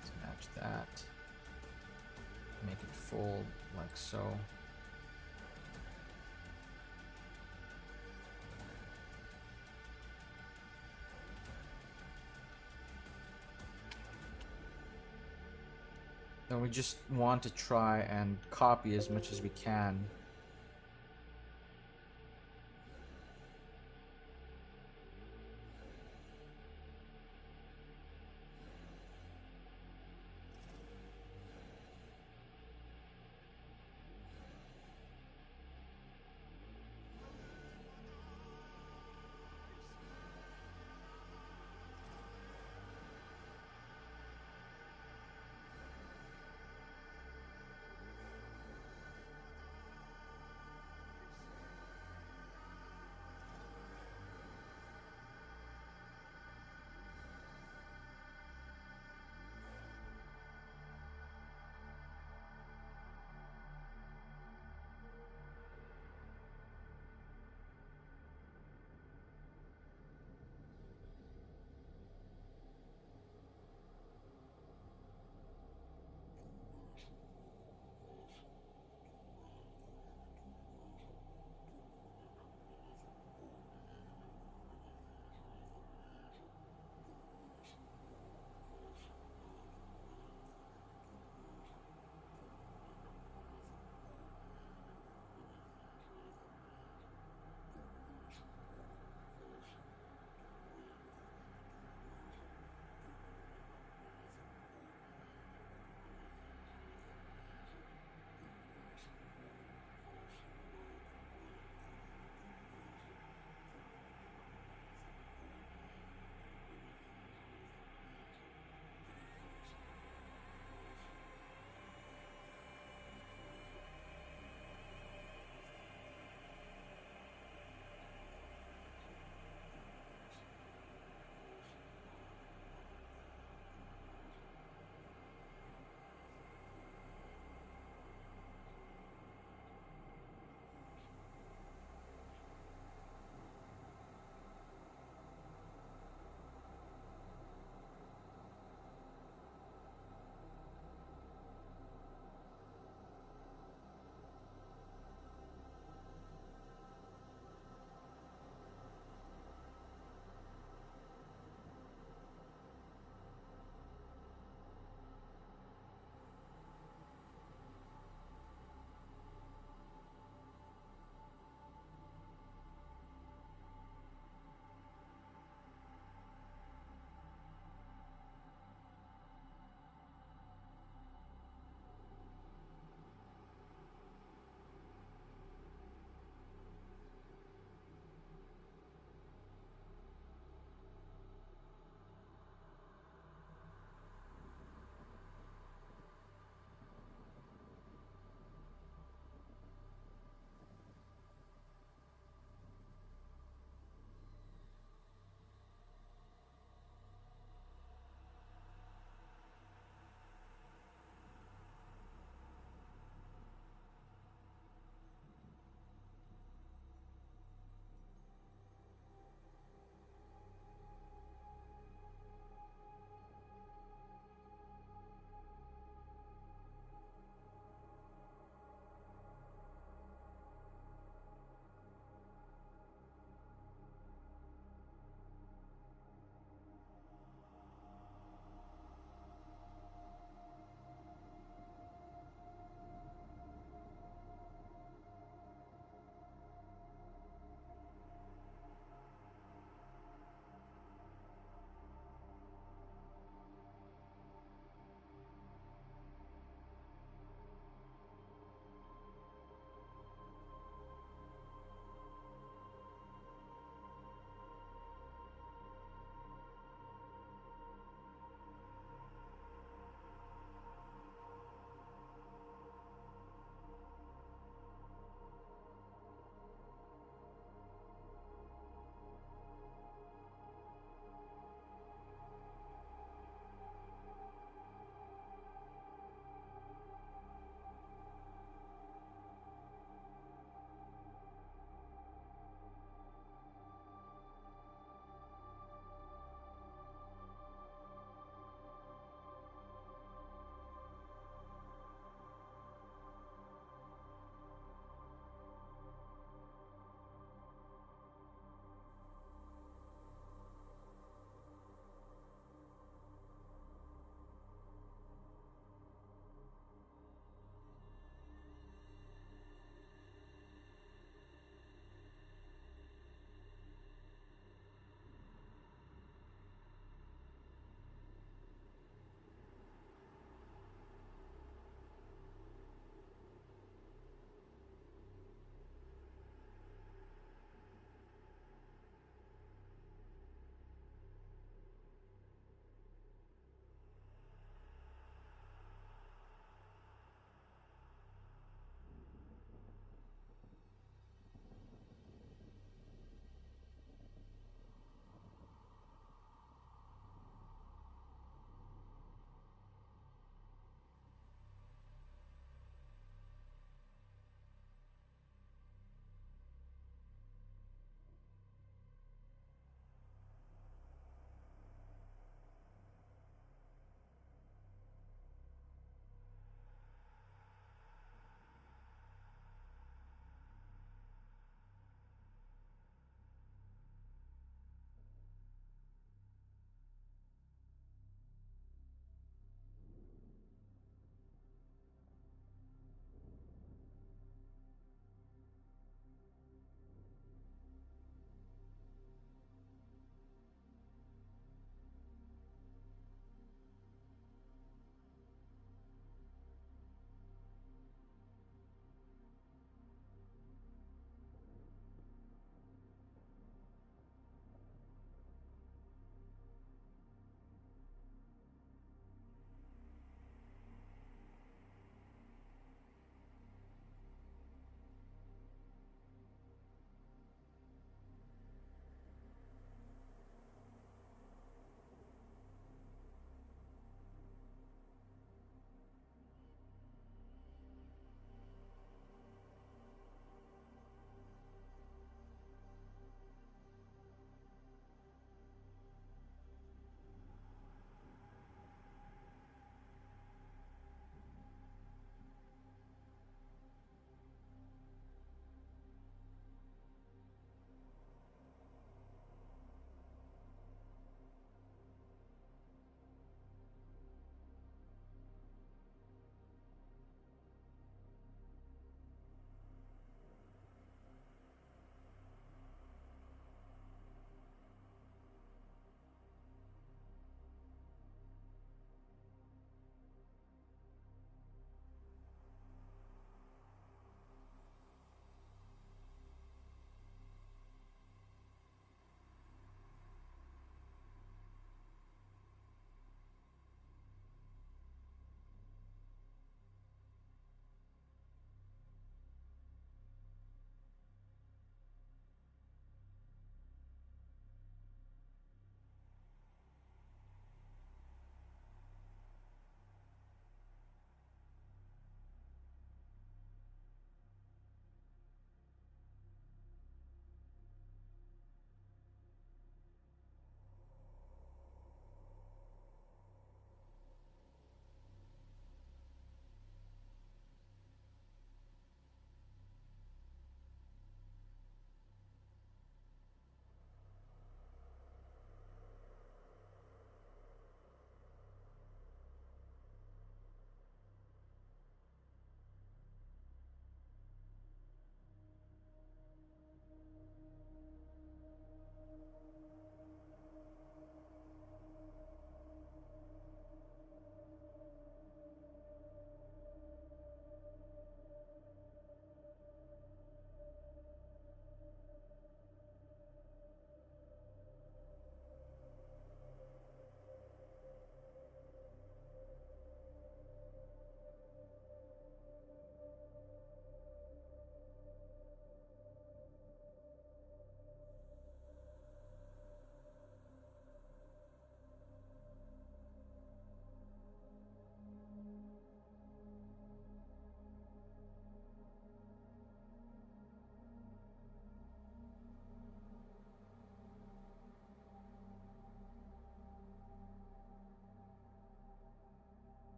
Let's match that. Make it fold like so. Then we just want to try and copy as much as we can